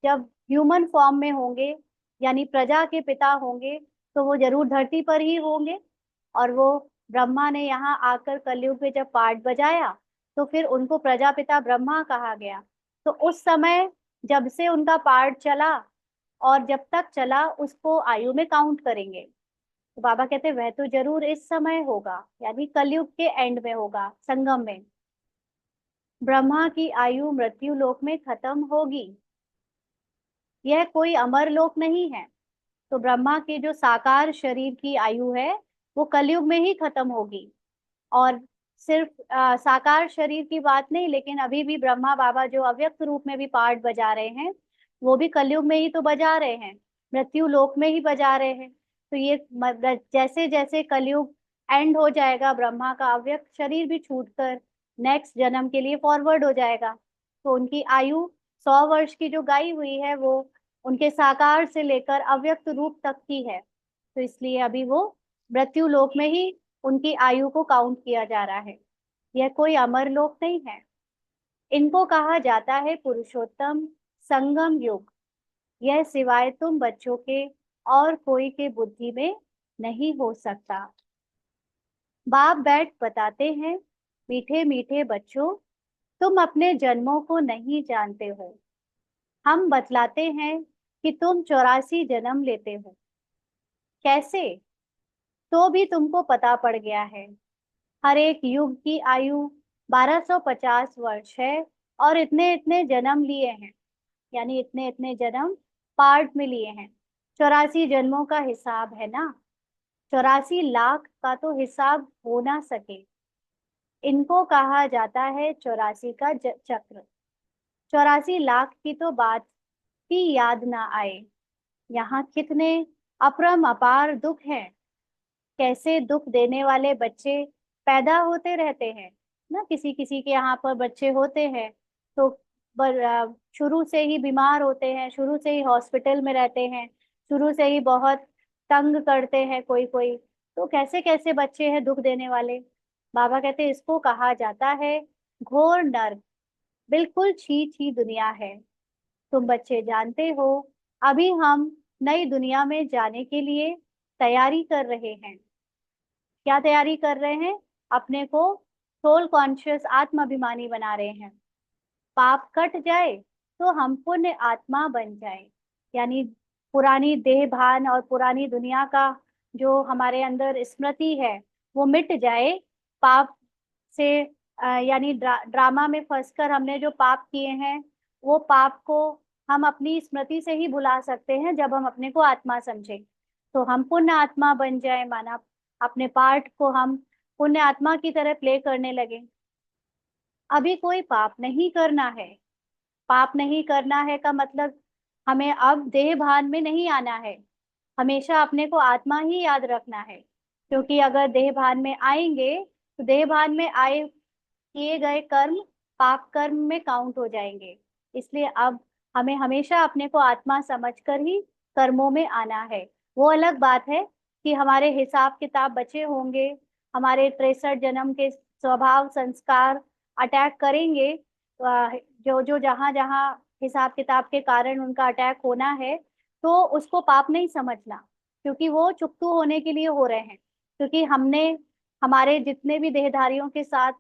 जब ह्यूमन फॉर्म में होंगे, यानी प्रजा के पिता होंगे, तो वो जरूर धरती पर ही होंगे। और वो ब्रह्मा ने यहाँ आकर कलयुग में जब पाठ बजाया, तो फिर उनको प्रजापिता ब्रह्मा कहा गया। तो उस समय जब से उनका पाठ चला और जब तक चला, उसको आयु में काउंट करेंगे। तो बाबा कहते वह तो जरूर इस समय होगा, यानी कलयुग के एंड में होगा, संगम में। ब्रह्मा की आयु मृत्यु लोक में खत्म होगी, यह कोई अमर लोक नहीं है। तो ब्रह्मा के जो साकार शरीर की आयु है, वो कलयुग में ही खत्म होगी। और सिर्फ साकार शरीर की बात नहीं, लेकिन अभी भी ब्रह्मा बाबा जो अव्यक्त रूप में भी पार्ट बजा रहे हैं, वो भी कलयुग में ही तो बजा रहे हैं, मृत्यु लोक में ही बजा रहे हैं। तो ये जैसे जैसे कलयुग एंड हो जाएगा, ब्रह्मा का अव्यक्त शरीर भी छूटकर नेक्स्ट जन्म के लिए फॉरवर्ड हो जाएगा। तो उनकी आयु 100 वर्ष की जो गाई हुई है, वो उनके साकार से लेकर अव्यक्त रूप तक की है। तो इसलिए अभी वो मृत्यु लोक में ही उनकी आयु को काउंट किया जा रहा है। यह कोई अमर लोक नहीं है। इनको कहा जाता है पुरुषोत्तम संगम युग। यह सिवाय तुम बच्चों के और कोई के बुद्धि में नहीं हो सकता। बाप बैठ बताते हैं, मीठे मीठे बच्चों, तुम अपने जन्मों को नहीं जानते हो। हम बतलाते हैं कि तुम 84 जन्म लेते हो। कैसे? तो भी तुमको पता पड़ गया है। हर एक युग की आयु 1250 वर्ष है, और इतने इतने जन्म लिए हैं, यानी इतने इतने जन्म पार्ट में लिए हैं। 84 जन्मों का हिसाब है ना, 84 लाख का तो हिसाब हो ना सके। इनको कहा जाता है 84 का चक्र। 84 लाख की तो बात ही याद ना आए। यहाँ कितने अपरम अपार दुख हैं। कैसे दुख देने वाले बच्चे पैदा होते रहते हैं ना। किसी किसी के यहाँ पर बच्चे होते हैं तो शुरू से ही बीमार होते हैं, शुरू से ही हॉस्पिटल में रहते हैं, शुरू से ही बहुत तंग करते हैं कोई कोई। तो कैसे कैसे बच्चे हैं दुख देने वाले। बाबा कहते हैं इसको कहा जाता है घोर नर्क। बिल्कुल छी छी दुनिया है। तुम बच्चे जानते हो, अभी हम नई दुनिया में जाने के लिए तैयारी कर रहे हैं। क्या तैयारी कर रहे हैं? अपने को सोल कॉन्शियस आत्म अभिमानी बना रहे हैं। पाप कट जाए तो हम पुण्य आत्मा बन जाए, यानी पुरानी देह भान और पुरानी दुनिया का जो हमारे अंदर स्मृति है वो मिट जाए। पाप से यानी ड्रामा में फंसकर हमने जो पाप किए हैं, वो पाप को हम अपनी स्मृति से ही भुला सकते हैं जब हम अपने को आत्मा समझे। तो हम पुण्य आत्मा बन जाए, माना अपने पार्ट को हम पुण्य आत्मा की तरह प्ले करने लगे। अभी कोई पाप नहीं करना है। पाप नहीं करना है का मतलब हमें अब देह भान में नहीं आना है। हमेशा अपने को आत्मा ही याद रखना है, क्योंकि अगर देह भान में आएंगे तो देह भान में आए किए गए कर्म पाप कर्म में काउंट हो जाएंगे। इसलिए अब हमें हमेशा अपने को आत्मा समझकर ही कर्मों में आना है। वो अलग बात है कि हमारे हिसाब किताब बचे होंगे, हमारे 63 जन्म के स्वभाव संस्कार अटैक करेंगे। जो जो जहां जहां हिसाब किताब के कारण उनका अटैक होना है, तो उसको पाप नहीं समझना, क्योंकि वो चुकतू होने के लिए हो रहे हैं। क्योंकि हमने हमारे जितने भी देहधारियों के साथ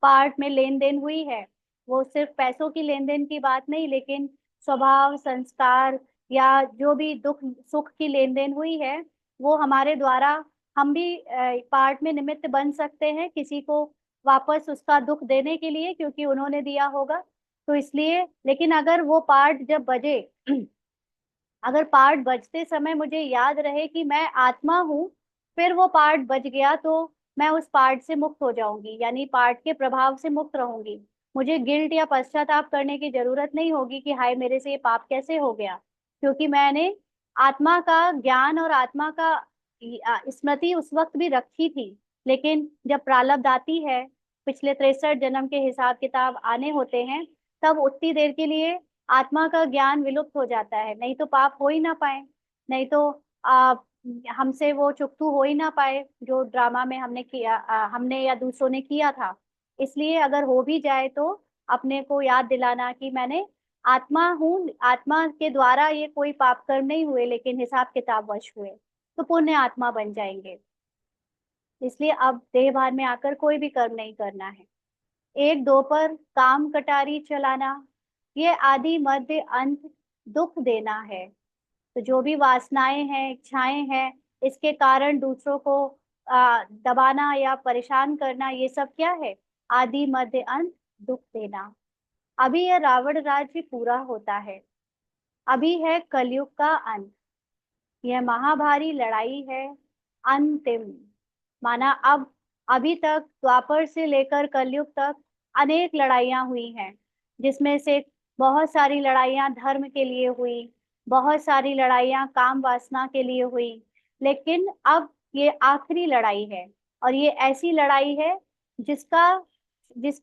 पार्ट में लेन देन हुई है, वो सिर्फ पैसों की लेन देन की बात नहीं, लेकिन स्वभाव संस्कार या जो भी दुख सुख की लेन देन हुई है, वो हमारे द्वारा हम भी पार्ट में निमित्त बन सकते हैं किसी को वापस उसका दुख देने के लिए, क्योंकि उन्होंने दिया होगा। तो इसलिए, लेकिन अगर वो पार्ट जब बजे अगर पार्ट बजते समय मुझे याद रहे कि मैं आत्मा हूँ, फिर वो पार्ट बज गया तो मैं उस पार्ट से मुक्त हो जाऊंगी, यानी पार्ट के प्रभाव से मुक्त रहूंगी। मुझे गिल्ट या पश्चाताप करने की जरूरत नहीं होगी कि हाय मेरे से ये पाप कैसे हो गया, क्योंकि मैंने आत्मा का ज्ञान और आत्मा का स्मृति उस वक्त भी रखी थी। लेकिन जब प्रारब्ध आती है, पिछले 63 जन्म के हिसाब किताब आने होते हैं, तब उतनी देर के लिए आत्मा का ज्ञान विलुप्त हो जाता है। नहीं तो पाप हो ही ना पाए, नहीं तो आ, हमसे वो चुकतू हो ही ना पाए जो ड्रामा में हमने किया, हमने या दूसरों ने किया था। इसलिए अगर हो भी जाए तो अपने को याद दिलाना कि मैंने आत्मा हूँ, आत्मा के द्वारा ये कोई पाप कर्म नहीं हुए, लेकिन हिसाब किताब वश हुए, तो पुण्य आत्मा बन जाएंगे। इसलिए अब देह भान में आकर कोई भी कर्म नहीं करना है। एक दो पर काम कटारी चलाना, ये आदि मध्य अंत दुख देना है। तो जो भी वासनाएं हैं, इच्छाएं हैं, इसके कारण दूसरों को दबाना या परेशान करना, ये सब क्या है? आदि मध्य अंत दुख देना। अभी यह रावण राज्य पूरा होता है। अभी है कलयुग का अंत। यह महाभारी लड़ाई है अंतिम, माना अब अभी तक द्वापर से लेकर कलयुग तक अनेक लड़ाइयां हुई हैं, जिसमें से बहुत सारी लड़ाइयां धर्म के लिए हुई, बहुत सारी लड़ाइयां काम वासना के लिए हुई। लेकिन अब ये आखिरी लड़ाई है, और ये ऐसी लड़ाई है जिसका जिस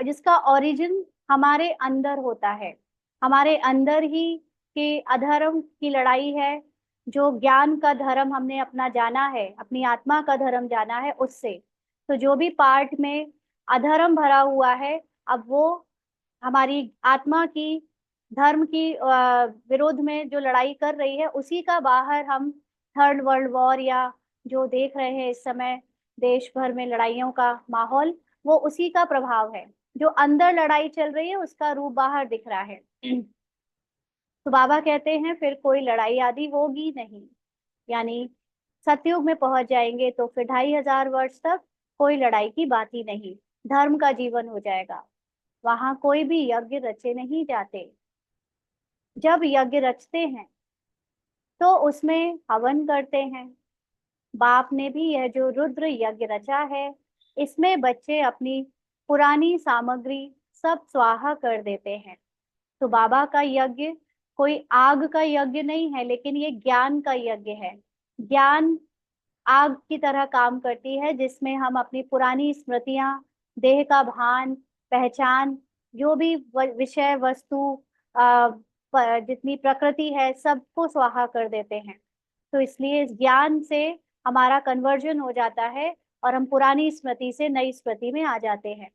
जिसका ओरिजिन हमारे अंदर होता है। हमारे अंदर ही की अधर्म की लड़ाई है। जो ज्ञान का धर्म हमने अपना जाना है, अपनी आत्मा का धर्म जाना है, उससे तो जो भी पार्ट में अधर्म भरा हुआ है, अब वो हमारी आत्मा की धर्म की विरोध में जो लड़ाई कर रही है, उसी का बाहर हम थर्ड वर्ल्ड वॉर या जो देख रहे हैं इस समय देश भर में लड़ाइयों का माहौल, वो उसी का प्रभाव है। जो अंदर लड़ाई चल रही है उसका रूप बाहर दिख रहा है। तो बाबा कहते हैं फिर कोई लड़ाई आदि होगी नहीं। यानी सतयुग में पहुंच जाएंगे तो फिर 2500 वर्ष तक कोई लड़ाई की बात ही नहीं, धर्म का जीवन हो जाएगा। वहां कोई भी यज्ञ रचे नहीं जाते। जब यज्ञ रचते हैं तो उसमें हवन करते हैं। बाप ने भी यह जो रुद्र यज्ञ रचा है, इसमें बच्चे अपनी पुरानी सामग्री सब स्वाहा कर देते हैं। तो बाबा का यज्ञ कोई आग का यज्ञ नहीं है, लेकिन ये ज्ञान का यज्ञ है। ज्ञान आग की तरह काम करती है, जिसमें हम अपनी पुरानी स्मृतियां, देह का भान, पहचान, जो भी विषय वस्तु, जितनी प्रकृति है, सबको स्वाहा कर देते हैं। तो इसलिए इस ज्ञान से हमारा कन्वर्जन हो जाता है और हम पुरानी स्मृति से नई स्मृति में आ जाते हैं।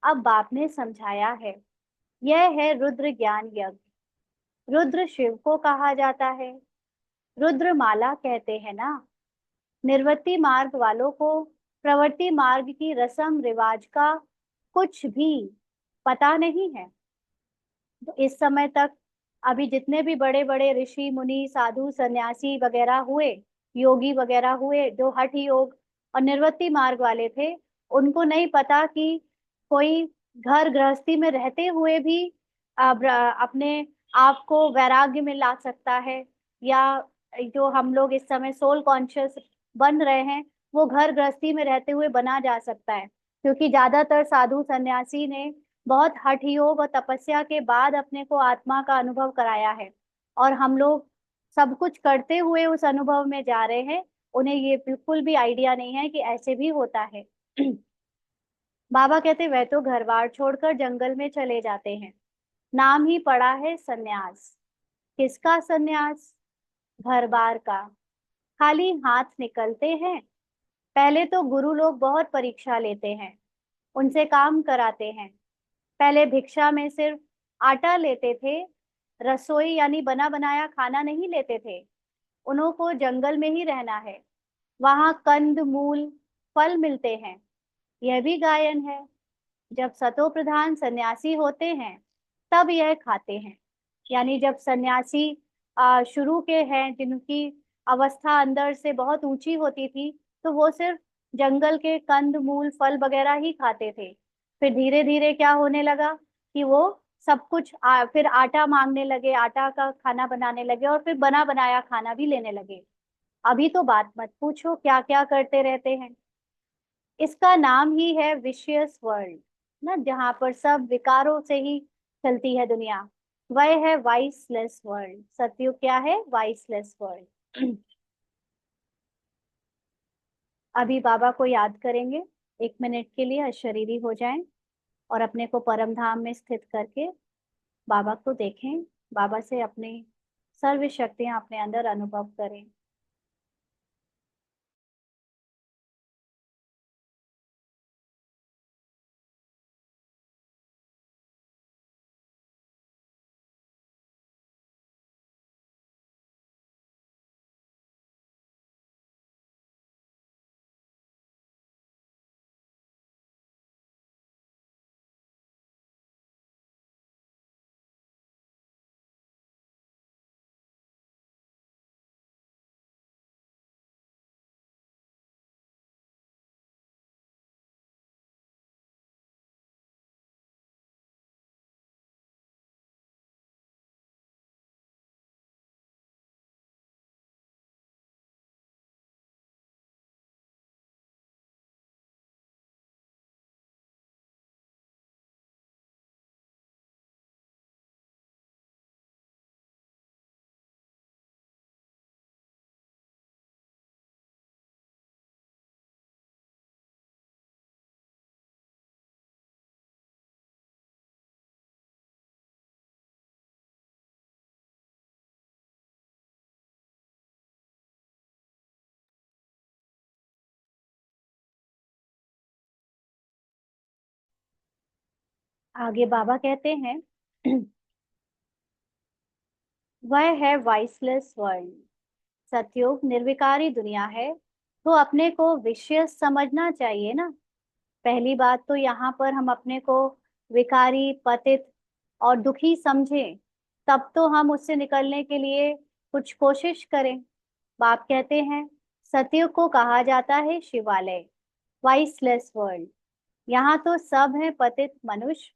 अब बाप ने समझाया है, यह है रुद्र ज्ञान यज्ञ। रुद्र शिव को कहा जाता है। रुद्र माला कहते हैं ना। निर्वृत्ति मार्ग वालों को प्रवृत्ति मार्ग की रस्म रिवाज का कुछ भी पता नहीं है। तो इस समय तक अभी जितने भी बड़े बड़े ऋषि मुनि साधु सन्यासी वगैरह हुए, योगी वगैरह हुए, जो हठ योग और निर्वृत्ति मार्ग वाले थे, उनको नहीं पता कि कोई घर गृहस्थी में रहते हुए भी अपने आप को वैराग्य में ला सकता है, या जो हम लोग इस समय सोल कॉन्शियस बन रहे हैं, वो घर गृहस्थी में रहते हुए बना जा सकता है। क्योंकि ज्यादातर साधु सन्यासी ने बहुत हठ योग और तपस्या के बाद अपने को आत्मा का अनुभव कराया है, और हम लोग सब कुछ करते हुए उस अनुभव में जा रहे हैं। उन्हें ये बिल्कुल भी आइडिया नहीं है कि ऐसे भी होता है। बाबा कहते वह तो घर बार छोड़कर जंगल में चले जाते हैं। नाम ही पड़ा है सन्यास। किसका सन्यास? घर बार का। खाली हाथ निकलते हैं। पहले तो गुरु लोग बहुत परीक्षा लेते हैं, उनसे काम कराते हैं। पहले भिक्षा में सिर्फ आटा लेते थे, रसोई यानी बना बनाया खाना नहीं लेते थे। उन्हों को जंगल में ही रहना है, वहां कंद मूल फल मिलते हैं। यह भी गायन है। जब सतो प्रधान सन्यासी होते हैं तब यह खाते हैं। यानी जब सन्यासी शुरू के हैं, जिनकी अवस्था अंदर से बहुत ऊंची होती थी, तो वो सिर्फ जंगल के कंद मूल फल वगैरह ही खाते थे। फिर धीरे धीरे क्या होने लगा कि वो सब कुछ फिर आटा मांगने लगे, आटा का खाना बनाने लगे, और फिर बना बनाया खाना भी लेने लगे। अभी तो बात मत पूछो क्या क्या करते रहते हैं। इसका नाम ही है विशियस वर्ल्ड ना, जहाँ पर सब विकारों से ही चलती है दुनिया। वह है वाइसलेस वर्ल्ड। सतयुग क्या है? Viceless world. अभी बाबा को याद करेंगे 1 मिनट के लिए, अशरीरी हो जाएं और अपने को परम धाम में स्थित करके बाबा को देखें, बाबा से अपनी सर्व शक्तियां अपने अंदर अनुभव करें। आगे बाबा कहते हैं वह है वाइसलेस वर्ल्ड। सतयुग निर्विकारी दुनिया है, तो अपने को विषय समझना चाहिए ना। पहली बात तो यहाँ पर हम अपने को विकारी, पतित और दुखी समझें, तब तो हम उससे निकलने के लिए कुछ कोशिश करें। बाप कहते हैं सतयुग को कहा जाता है शिवालय, वाइसलेस वर्ल्ड। यहाँ तो सब है पतित मनुष्य,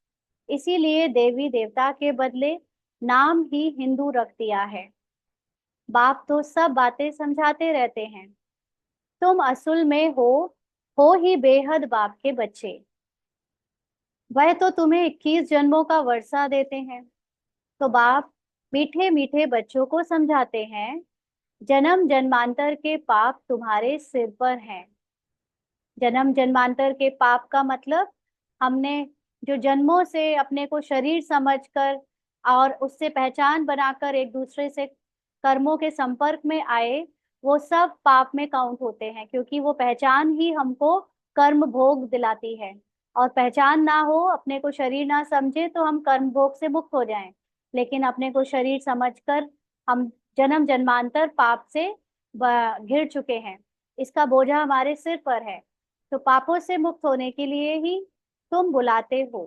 इसीलिए देवी देवता के बदले नाम ही हिंदू रख दिया है। बाप तो सब बातें समझाते रहते हैं। तुम असल में हो ही बेहद बाप के बच्चे। वह तो तुम्हें 21 जन्मों का वर्षा देते हैं। तो बाप मीठे मीठे बच्चों को समझाते हैं जन्म जन्मांतर के पाप तुम्हारे सिर पर हैं। जन्म जन्मांतर के पाप का मतलब हमने जो जन्मों से अपने को शरीर समझकर और उससे पहचान बनाकर एक दूसरे से कर्मों के संपर्क में आए, वो सब पाप में काउंट होते हैं, क्योंकि वो पहचान ही हमको कर्म भोग दिलाती है। और पहचान ना हो, अपने को शरीर ना समझे, तो हम कर्म भोग से मुक्त हो जाएं। लेकिन अपने को शरीर समझकर हम जन्म जन्मांतर पाप से घिर चुके हैं। इसका बोझा हमारे सिर पर है। तो पापों से मुक्त होने के लिए ही तुम बुलाते हो।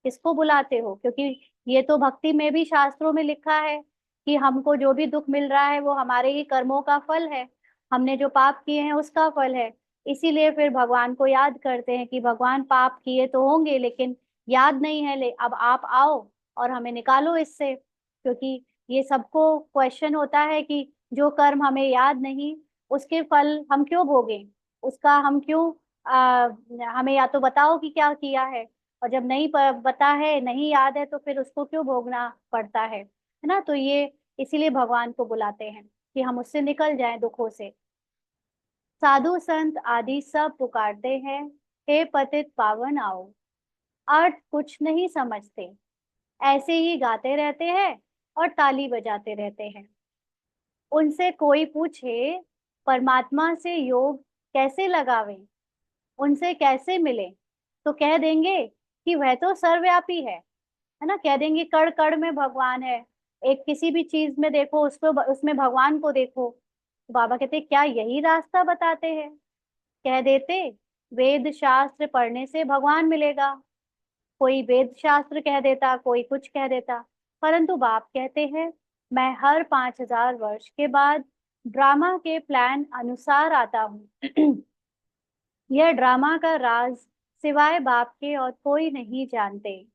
किसको बुलाते हो? क्योंकि ये तो भक्ति में भी शास्त्रों में लिखा है कि हमको जो भी दुख मिल रहा है वो हमारे ही कर्मों का फल है, हमने जो पाप किए हैं उसका फल है। इसीलिए फिर भगवान को याद करते हैं कि भगवान पाप किए तो होंगे लेकिन याद नहीं है, अब आप आओ और हमें निकालो इससे। क्योंकि ये सबको क्वेश्चन होता है कि जो कर्म हमें याद नहीं, उसके फल हम क्यों भोगें, उसका हम क्यों हमें या तो बताओ कि क्या किया है। और जब नहीं पता है, नहीं याद है, तो फिर उसको क्यों भोगना पड़ता है ना। तो ये इसीलिए भगवान को बुलाते हैं कि हम उससे निकल जाएं दुखों से। साधु संत आदि सब पुकारते हैं हे पतित पावन आओ। अर्थ कुछ नहीं समझते, ऐसे ही गाते रहते हैं और ताली बजाते रहते हैं। उनसे कोई पूछे परमात्मा से योग कैसे लगावें, उनसे कैसे मिले, तो कह देंगे कि वह तो सर्वव्यापी है ना। कह देंगे कण कण में भगवान है, एक किसी भी चीज में देखो उसको, उसमें भगवान को देखो। तो बाबा कहते क्या यही रास्ता बताते हैं? कह देते वेद शास्त्र पढ़ने से भगवान मिलेगा। कोई वेद शास्त्र कह देता, कोई कुछ कह देता। परंतु बाप कहते हैं मैं हर 5000 वर्ष के बाद ड्रामा के प्लान अनुसार आता हूँ। यह ड्रामा का राज सिवाय बाप के और कोई नहीं जानते।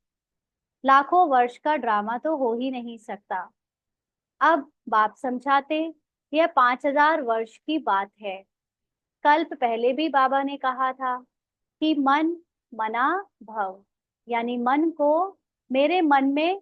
लाखों वर्ष का ड्रामा तो हो ही नहीं सकता। अब बाप समझाते यह 5000 वर्ष की बात है। कल्प पहले भी बाबा ने कहा था कि मन मना भव, यानी मन को मेरे मन में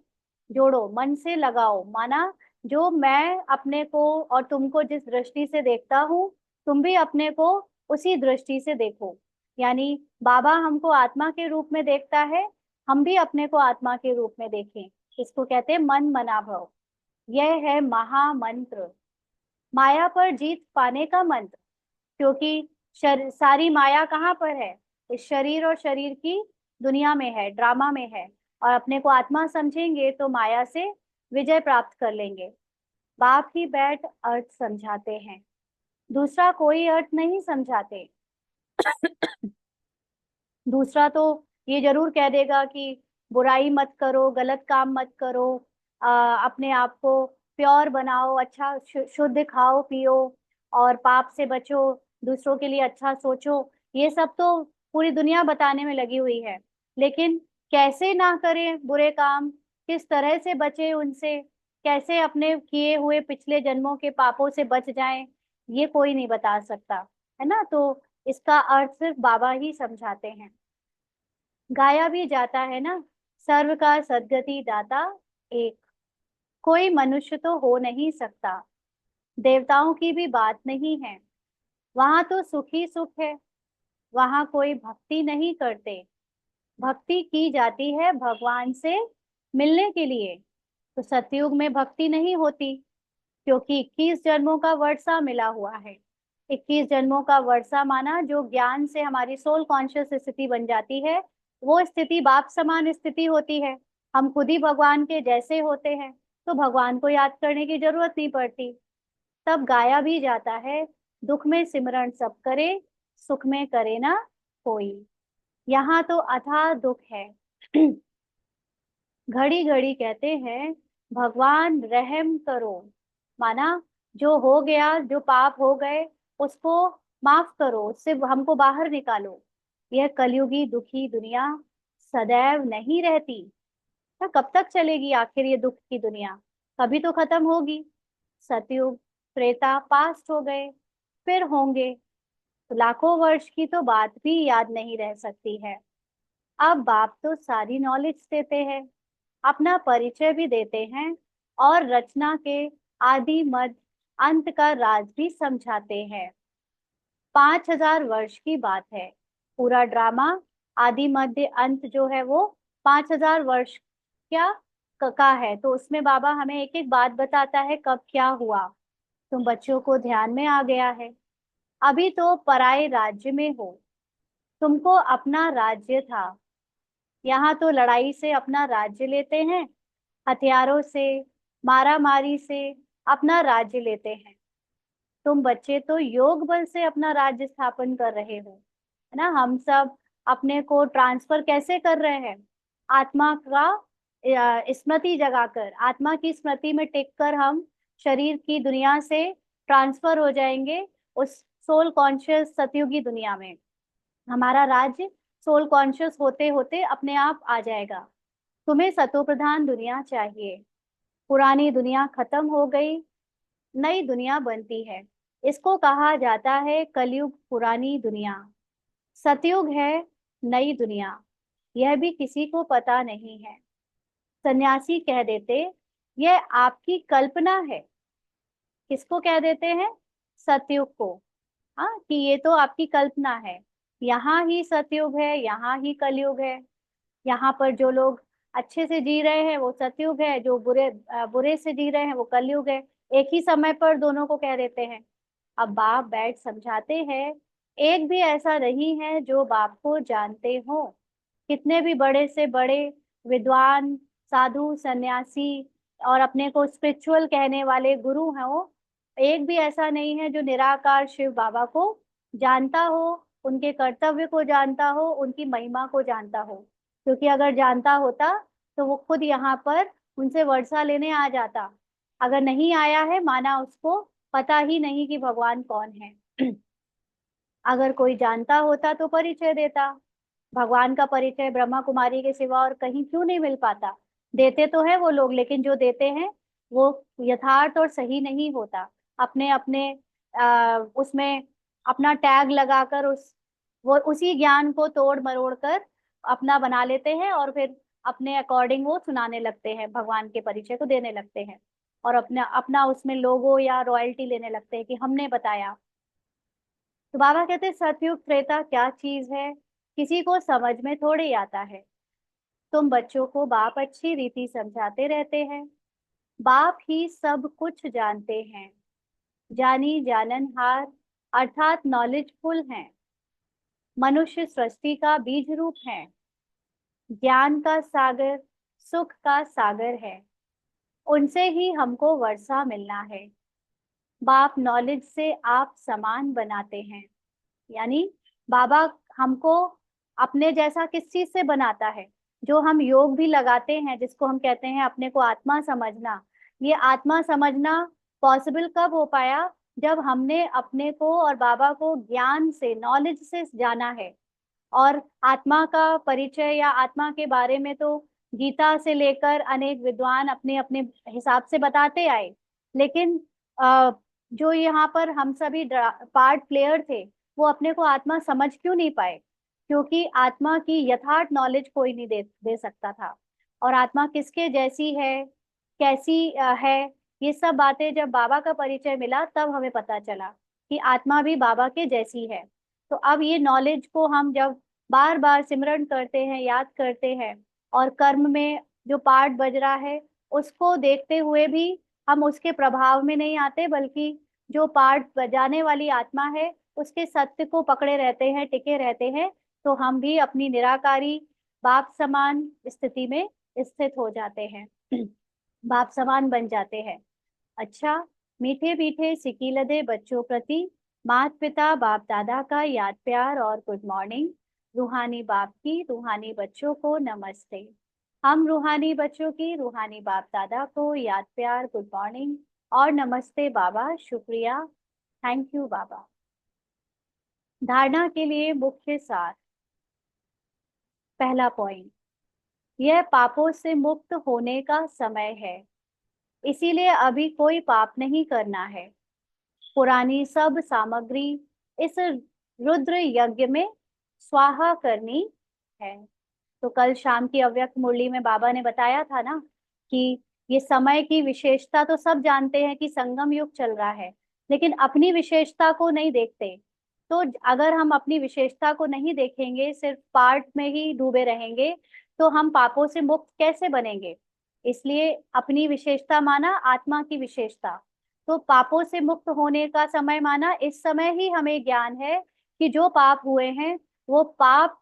जोड़ो, मन से लगाओ। माना जो मैं अपने को और तुमको जिस दृष्टि से देखता हूँ, तुम भी अपने को उसी दृष्टि से देखो। यानी बाबा हमको आत्मा के रूप में देखता है, हम भी अपने को आत्मा के रूप में देखें। इसको कहते हैं मन मना भव। यह है महामंत्र, माया पर जीत पाने का मंत्र। क्योंकि सारी माया कहाँ पर है? इस शरीर और शरीर की दुनिया में है, ड्रामा में है। और अपने को आत्मा समझेंगे तो माया से विजय प्राप्त कर लेंगे। बाप ही बैठ अर्थ समझाते हैं, दूसरा कोई अर्थ नहीं समझाते। दूसरा तो ये जरूर कह देगा कि बुराई मत करो, गलत काम मत करो, अपने आप को प्योर बनाओ, अच्छा शुद्ध खाओ पियो और पाप से बचो, दूसरों के लिए अच्छा सोचो। ये सब तो पूरी दुनिया बताने में लगी हुई है। लेकिन कैसे ना करें बुरे काम, किस तरह से बचे उनसे, कैसे अपने किए हुए पिछले जन्मों के पापों से बच जाएं, ये कोई नहीं बता सकता, है ना। तो इसका अर्थ सिर्फ बाबा ही समझाते हैं। गाया भी जाता है ना, सर्व का सद्गति दाता एक, कोई मनुष्य तो हो नहीं सकता। देवताओं की भी बात नहीं है, वहां तो सुख ही सुख है। वहां कोई भक्ति नहीं करते, भक्ति की जाती है भगवान से मिलने के लिए। तो सतयुग में भक्ति नहीं होती, क्योंकि 21 जन्मों का वर्षा मिला हुआ है। 21 जन्मों का वर्षा माना जो ज्ञान से हमारी सोल कॉन्शियस स्थिति बन जाती है, वो स्थिति बाप समान स्थिति होती है। हम खुद ही भगवान के जैसे होते हैं, तो भगवान को याद करने की जरूरत नहीं पड़ती। तब गाया भी जाता है, दुख में सिमरण सब करे, सुख में करे ना कोई। यहाँ तो अथाह दुख है। घड़ी घड़ी कहते हैं, भगवान रहम करो। माना जो हो गया, जो पाप हो गए, उसको माफ करो, उससे हमको बाहर निकालो। यह कलयुगी दुखी दुनिया सदैव नहीं रहती। तो कब तक चलेगी आखिर ये दुख की दुनिया? कभी तो खत्म होगी। सतयुग त्रेता पास्ट हो गए, फिर होंगे। तो लाखों वर्ष की तो बात भी याद नहीं रह सकती है। अब बाप तो सारी नॉलेज देते हैं, अपना परिचय भी देते हैं, और रचना के आदि मध्य अंत का राज भी समझाते हैं। 5,000 वर्ष की बात है पूरा ड्रामा। आदि मध्य अंत जो है वो 5,000 वर्ष क्या का है। तो उसमें बाबा हमें एक एक बात बताता है कब क्या हुआ। तुम बच्चों को ध्यान में आ गया है। अभी तो पराये राज्य में हो, तुमको अपना राज्य था। यहाँ तो लड़ाई से अपना राज्य लेते हैं, हथियारों से, मारा मारी से अपना राज्य लेते हैं। तुम बच्चे तो योग बल से अपना राज्य स्थापन कर रहे हो, है ना। हम सब अपने को ट्रांसफर कैसे कर रहे हैं? आत्मा का स्मृति जगाकर, आत्मा की स्मृति में टिक कर हम शरीर की दुनिया से ट्रांसफर हो जाएंगे उस सोल कॉन्शियस सतयुगी दुनिया में। हमारा राज्य सोल कॉन्शियस होते होते अपने आप आ जाएगा। तुम्हें सतो प्रधान दुनिया चाहिए। पुरानी दुनिया खत्म हो गई, नई दुनिया बनती है। इसको कहा जाता है कलयुग पुरानी दुनिया, सतयुग है नई दुनिया। यह भी किसी को पता नहीं है। सन्यासी कह देते यह आपकी कल्पना है। किसको कह देते हैं? सतयुग को। हाँ, कि ये तो आपकी कल्पना है। यहाँ ही सतयुग है, यहाँ ही कलयुग है। यहाँ पर जो लोग अच्छे से जी रहे हैं वो सतयुग है, जो बुरे से जी रहे हैं वो कलयुग है। एक ही समय पर दोनों को कह देते हैं। अब बाप बैठ समझाते हैं, एक भी ऐसा नहीं है जो बाप को जानते हो। कितने भी बड़े से बड़े विद्वान, साधु, सन्यासी और अपने को स्पिरिचुअल कहने वाले गुरु हैं, वो एक भी ऐसा नहीं है जो निराकार शिव बाबा को जानता हो, उनके कर्तव्य को जानता हो, उनकी महिमा को जानता हो। क्योंकि अगर जानता होता तो वो खुद यहाँ पर उनसे वर्षा लेने आ जाता। अगर नहीं आया है, माना उसको पता ही नहीं कि भगवान कौन है। अगर कोई जानता होता तो परिचय देता। भगवान का परिचय ब्रह्मा कुमारी के सिवा और कहीं क्यों नहीं मिल पाता? देते तो है वो लोग, लेकिन जो देते हैं वो यथार्थ और सही नहीं होता। अपने अपने उसमें अपना टैग लगाकर वो उसी ज्ञान को तोड़ मरोड़ कर अपना बना लेते हैं, और फिर अपने अकॉर्डिंग वो सुनाने लगते हैं, भगवान के परिचय को देने लगते हैं, और अपना अपना उसमें लोगो या रॉयल्टी लेने लगते हैं कि हमने बताया। तो बाबा कहते हैं, सतयुग त्रेता क्या चीज है किसी को समझ में थोड़ी आता है। तुम बच्चों को बाप अच्छी रीति समझाते रहते हैं। बाप ही सब कुछ जानते हैं, जानी जाननहार अर्थात नॉलेजफुल हैं। मनुष्य सृष्टि का बीज रूप है, ज्ञान का सागर, सुख का सागर है। उनसे ही हमको वर्षा मिलना है। बाप नॉलेज से आप समान बनाते हैं। यानी बाबा हमको अपने जैसा किस चीज से बनाता है? जो हम योग भी लगाते हैं, जिसको हम कहते हैं अपने को आत्मा समझना। ये आत्मा समझना पॉसिबल कब हो पाया? जब हमने अपने को और बाबा को ज्ञान से, नॉलेज से जाना है। और आत्मा का परिचय या आत्मा के बारे में तो गीता से लेकर अनेक विद्वान अपने अपने हिसाब से बताते आए। लेकिन जो यहाँ पर हम सभी पार्ट प्लेयर थे, वो अपने को आत्मा समझ क्यों नहीं पाए? क्योंकि आत्मा की यथार्थ नॉलेज कोई नहीं दे सकता था। और आत्मा किसके जैसी है, कैसी है, ये सब बातें जब बाबा का परिचय मिला तब हमें पता चला कि आत्मा भी बाबा के जैसी है। तो अब ये नॉलेज को हम जब बार बार सिमरण करते हैं, याद करते हैं, और कर्म में जो पार्ट बज रहा है उसको देखते हुए भी हम उसके प्रभाव में नहीं आते, बल्कि जो पार्ट बजाने वाली आत्मा है उसके सत्य को पकड़े रहते हैं, टिके रहते हैं। तो हम भी अपनी निराकारी बाप समान स्थिति में स्थित हो जाते हैं, बाप समान बन जाते हैं। अच्छा, मीठे मीठे सिकीलदे बच्चों प्रति माता पिता बाप दादा का याद प्यार और गुड मॉर्निंग। रूहानी बाप की रूहानी बच्चों को नमस्ते। हम रूहानी बच्चों की रूहानी बाप दादा को याद प्यार, गुड मॉर्निंग और नमस्ते बाबा, शुक्रिया, थैंक यू बाबा। धारणा के लिए मुख्य सार। पहला पॉइंट, यह पापों से मुक्त होने का समय है, इसीलिए अभी कोई पाप नहीं करना है। पुरानी सब सामग्री इस रुद्र यज्ञ में स्वाहा करनी है। तो कल शाम की अव्यक्त मुरली में बाबा ने बताया था ना कि ये समय की विशेषता तो सब जानते हैं कि संगम युग चल रहा है, लेकिन अपनी विशेषता को नहीं देखते। तो अगर हम अपनी विशेषता को नहीं देखेंगे, सिर्फ पार्ट में ही डूबे रहेंगे, तो हम पापों से मुक्त कैसे बनेंगे। इसलिए अपनी विशेषता माना आत्मा की विशेषता। तो पापों से मुक्त होने का समय माना इस समय ही हमें ज्ञान है कि जो पाप हुए हैं वो पाप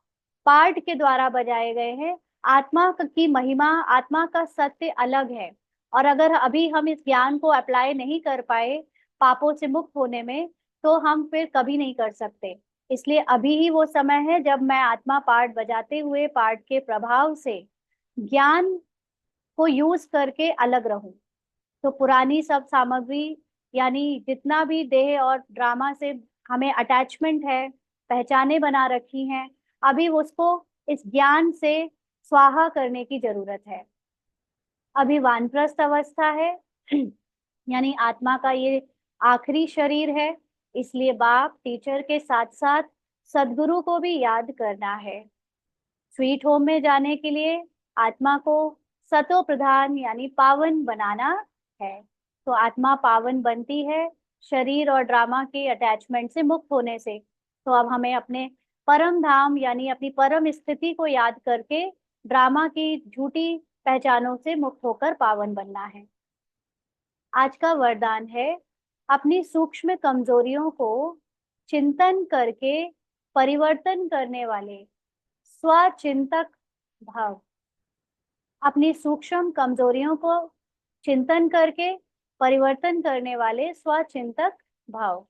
पार्ट के द्वारा बजाए गए हैं। आत्मा की महिमा, आत्मा का सत्य अलग है। और अगर अभी हम इस ज्ञान को अप्लाई नहीं कर पाए पापों से मुक्त होने में, तो हम फिर कभी नहीं कर सकते। इसलिए अभी ही वो समय है जब मैं आत्मा पार्ट बजाते हुए पार्ट के प्रभाव से ज्ञान को यूज करके अलग रहूं। तो पुरानी सब सामग्री यानी जितना भी देह और ड्रामा से हमें अटैचमेंट है, पहचाने बना रखी हैं, अभी उसको इस ज्ञान से स्वाहा करने की जरूरत है। अभी वानप्रस्थ अवस्था है यानी आत्मा का ये आखिरी शरीर है, इसलिए बाप टीचर के साथ साथ सदगुरु को भी याद करना है। स्वीट होम में जाने के लिए आत्मा को सतो प्रधान यानी पावन बनाना है। तो आत्मा पावन बनती है शरीर और ड्रामा के अटैचमेंट से मुक्त होने से। तो अब हमें अपने परम धाम यानी अपनी परम स्थिति को याद करके ड्रामा की झूठी पहचानों से मुक्त होकर पावन बनना है। आज का वरदान है, अपनी सूक्ष्म कमजोरियों को चिंतन करके परिवर्तन करने वाले स्वचिंतक भाव। अपनी सूक्ष्म कमजोरियों को चिंतन करके परिवर्तन करने वाले स्वचिंतक भाव।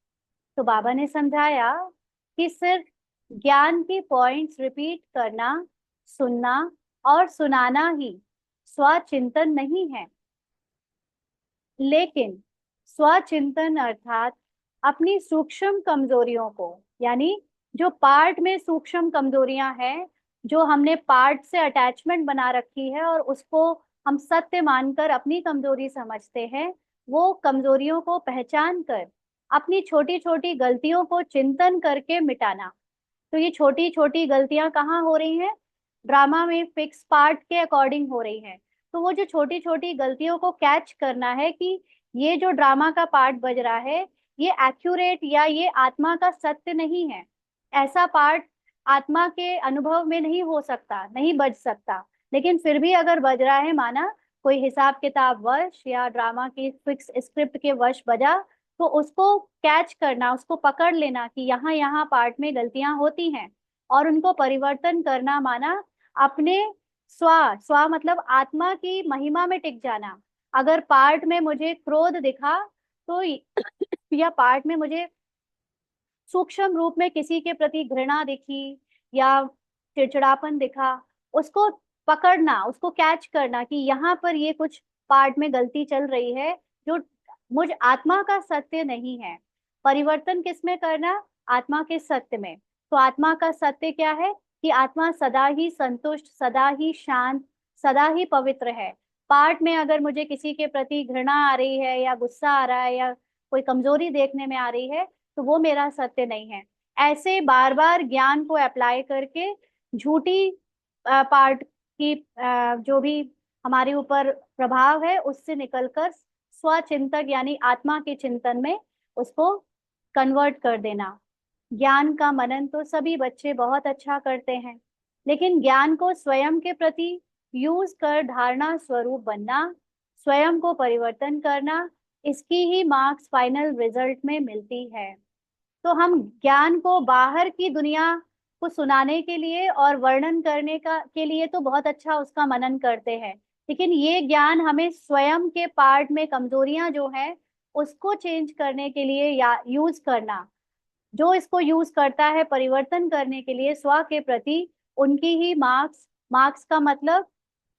तो बाबा ने समझाया कि सिर्फ ज्ञान की पॉइंट्स रिपीट करना, सुनना और सुनाना ही स्वचिंतन नहीं है, लेकिन स्वचिंतन अर्थात अपनी सूक्ष्म कमजोरियों को, यानी जो पार्ट में सूक्ष्म कमजोरियां हैं, जो हमने पार्ट से अटैचमेंट बना रखी है और उसको हम सत्य मानकर अपनी कमजोरी समझते हैं, वो कमजोरियों को पहचान कर अपनी छोटी छोटी गलतियों को चिंतन करके मिटाना। तो ये छोटी छोटी गलतियां कहाँ हो रही हैं? ड्रामा में फिक्स पार्ट के अकॉर्डिंग हो रही हैं। तो वो जो छोटी छोटी गलतियों को कैच करना है कि ये जो ड्रामा का पार्ट बज रहा है, ये एक्यूरेट या ये आत्मा का सत्य नहीं है। ऐसा पार्ट आत्मा के अनुभव में नहीं हो सकता, नहीं बज सकता। लेकिन फिर भी अगर बज रहा है, माना कोई हिसाब किताब वश या ड्रामा की फिक्स स्क्रिप्ट के वश बजा, तो उसको कैच करना, उसको पकड़ लेना कि यहाँ यहाँ पार्ट में गलतियां होती हैं, और उनको परिवर्तन करना माना अपने स्व स्व मतलब आत्मा की महिमा में टिक जाना। अगर पार्ट में मुझे क्रोध दिखा, तो या पार्ट में मुझे सूक्ष्म रूप में किसी के प्रति घृणा दिखी या चिड़चिड़ापन दिखा, उसको पकड़ना, उसको कैच करना कि यहाँ पर ये कुछ पार्ट में गलती चल रही है जो मुझ आत्मा का सत्य नहीं है। परिवर्तन किसमें करना? आत्मा के सत्य में। तो आत्मा का सत्य क्या है कि आत्मा सदा ही संतुष्ट, सदा ही शांत, सदा ही पवित्र है। पार्ट में अगर मुझे किसी के प्रति घृणा आ रही है या गुस्सा आ रहा है या कोई कमजोरी देखने में आ रही है, तो वो मेरा सत्य नहीं है। ऐसे बार बार ज्ञान को अप्लाई करके झूठी पार्ट की जो भी हमारे ऊपर प्रभाव है उससे निकलकर स्वचिंतक यानी आत्मा के चिंतन में उसको कन्वर्ट कर देना। ज्ञान का मनन तो सभी बच्चे बहुत अच्छा करते हैं, लेकिन ज्ञान को स्वयं के प्रति यूज कर धारणा स्वरूप बनना, स्वयं को परिवर्तन करना, इसकी ही मार्क्स फाइनल रिजल्ट में मिलती है। तो हम ज्ञान को बाहर की दुनिया को सुनाने के लिए और वर्णन करने का के लिए तो बहुत अच्छा उसका मनन करते हैं, लेकिन ये ज्ञान हमें स्वयं के पार्ट में कमजोरियां जो है उसको चेंज करने के लिए या यूज करना, जो इसको यूज करता है परिवर्तन करने के लिए स्व के प्रति, उनकी ही मार्क्स, मार्क्स का मतलब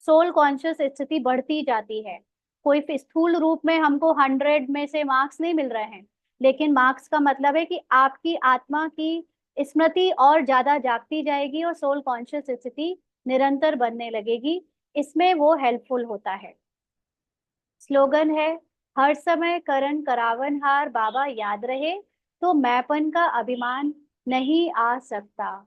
सोल कॉन्शियस स्थिति बढ़ती जाती है। कोई स्थूल रूप में हमको 100 में से मार्क्स नहीं मिल रहे हैं, लेकिन मार्क्स का मतलब है कि आपकी आत्मा की स्मृति और ज्यादा जागती जाएगी और सोल कॉन्शियस स्थिति निरंतर बनने लगेगी। इसमें वो हेल्पफुल होता है। स्लोगन है, हर समय करन करावन हार बाबा याद रहे, तो मैंपन का अभिमान नहीं आ सकता।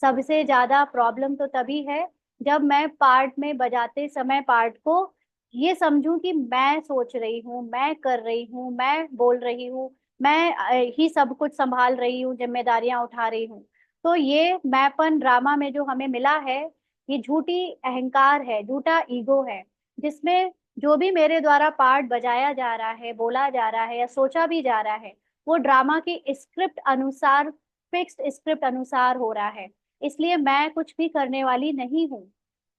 सबसे ज्यादा प्रॉब्लम तो तभी है जब मैं पार्ट में बजाते समय पार्ट को ये समझूं कि मैं सोच रही हूँ, मैं कर रही हूँ, मैं बोल रही हूँ, मैं ही सब कुछ संभाल रही हूँ, जिम्मेदारियां उठा रही हूँ। तो ये मैंपन ड्रामा में जो हमें मिला है, ये झूठी अहंकार है, झूठा ईगो है, जिसमें जो भी मेरे द्वारा पार्ट बजाया जा रहा है, बोला जा रहा है या सोचा भी जा रहा है, वो ड्रामा की स्क्रिप्ट अनुसार, फिक्स्ड स्क्रिप्ट अनुसार हो रहा है। इसलिए मैं कुछ भी करने वाली नहीं हूँ।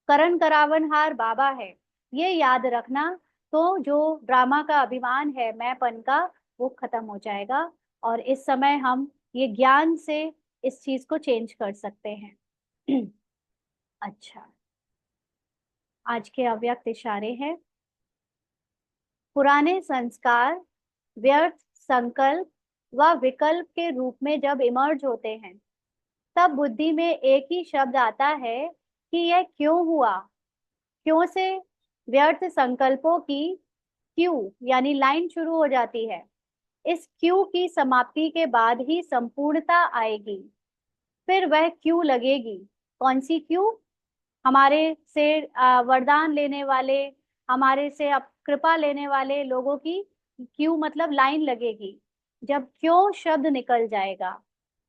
करण करावनहार बाबा है, ये याद रखना। तो जो ड्रामा का अभिमान है मैंपन का, वो खत्म हो जाएगा और इस समय हम ये ज्ञान से इस चीज को चेंज कर सकते हैं। अच्छा, आज के अव्यक्त इशारे हैं। पुराने संस्कार व्यर्थ संकल्प व विकल्प के रूप में जब इमर्ज होते हैं, तब बुद्धि में एक ही शब्द आता है कि यह क्यों हुआ। क्यों से व्यर्थ संकल्पों की क्यों यानी लाइन शुरू हो जाती है। इस क्यों की समाप्ति के बाद ही संपूर्णता आएगी। फिर वह क्यों लगेगी। कौन सी क्यों? हमारे से वरदान लेने वाले, हमारे से कृपा लेने वाले लोगों की क्यों मतलब लाइन लगेगी। जब क्यों शब्द निकल जाएगा,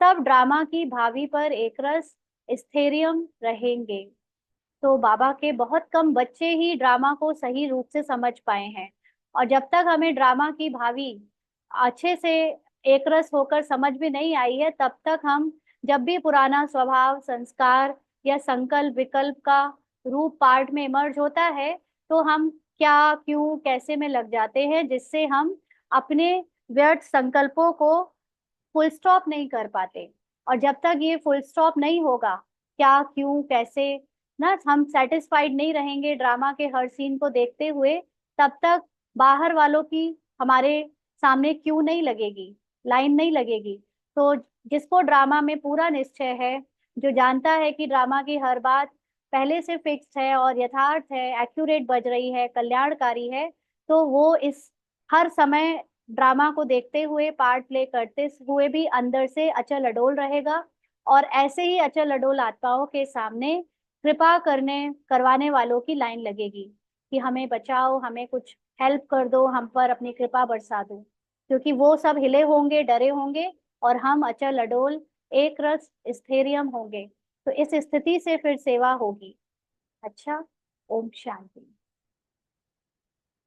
तब ड्रामा की भावी पर एकरस स्थैर्यम रहेंगे। तो बाबा के बहुत कम बच्चे ही ड्रामा को सही रूप से समझ पाए हैं, और जब तक हमें ड्रामा की भावी अच्छे से एकरस होकर समझ में नहीं आई है, तब तक हम जब भी पुराना स्वभाव संस्कार या संकल्प विकल्प का रूप पार्ट में इमर्ज होता है, तो हम क्या क्यों कैसे में लग जाते हैं, जिससे हम अपने व्यर्थ संकल्पों को फुल स्टॉप नहीं कर पाते। और जब तक ये फुल स्टॉप नहीं होगा, क्या क्यों कैसे, ना हम सेटिस्फाइड नहीं रहेंगे ड्रामा के हर सीन को देखते हुए, तब तक बाहर वालों की हमारे सामने क्यों नहीं लगेगी, लाइन नहीं लगेगी। तो जिसको ड्रामा में पूरा निश्चय है, जो जानता है कि ड्रामा की हर बात पहले से फिक्स्ड है और यथार्थ है, एक्यूरेट बज रही है, कल्याणकारी है, तो वो इस हर समय ड्रामा को देखते हुए पार्ट प्ले करते हुए भी अंदर से अचल अडोल रहेगा। और ऐसे ही अचल अडोल आत्माओं के सामने कृपा करने करवाने वालों की लाइन लगेगी कि हमें बचाओ, हमें कुछ हेल्प कर दो, हम पर अपनी कृपा बरसा दो। क्योंकि वो सब हिले होंगे, डरे होंगे, और हम अचल अडोल एक रस स्थैर्यम होंगे। तो इस स्थिति से फिर सेवा होगी। अच्छा, ओम शांति।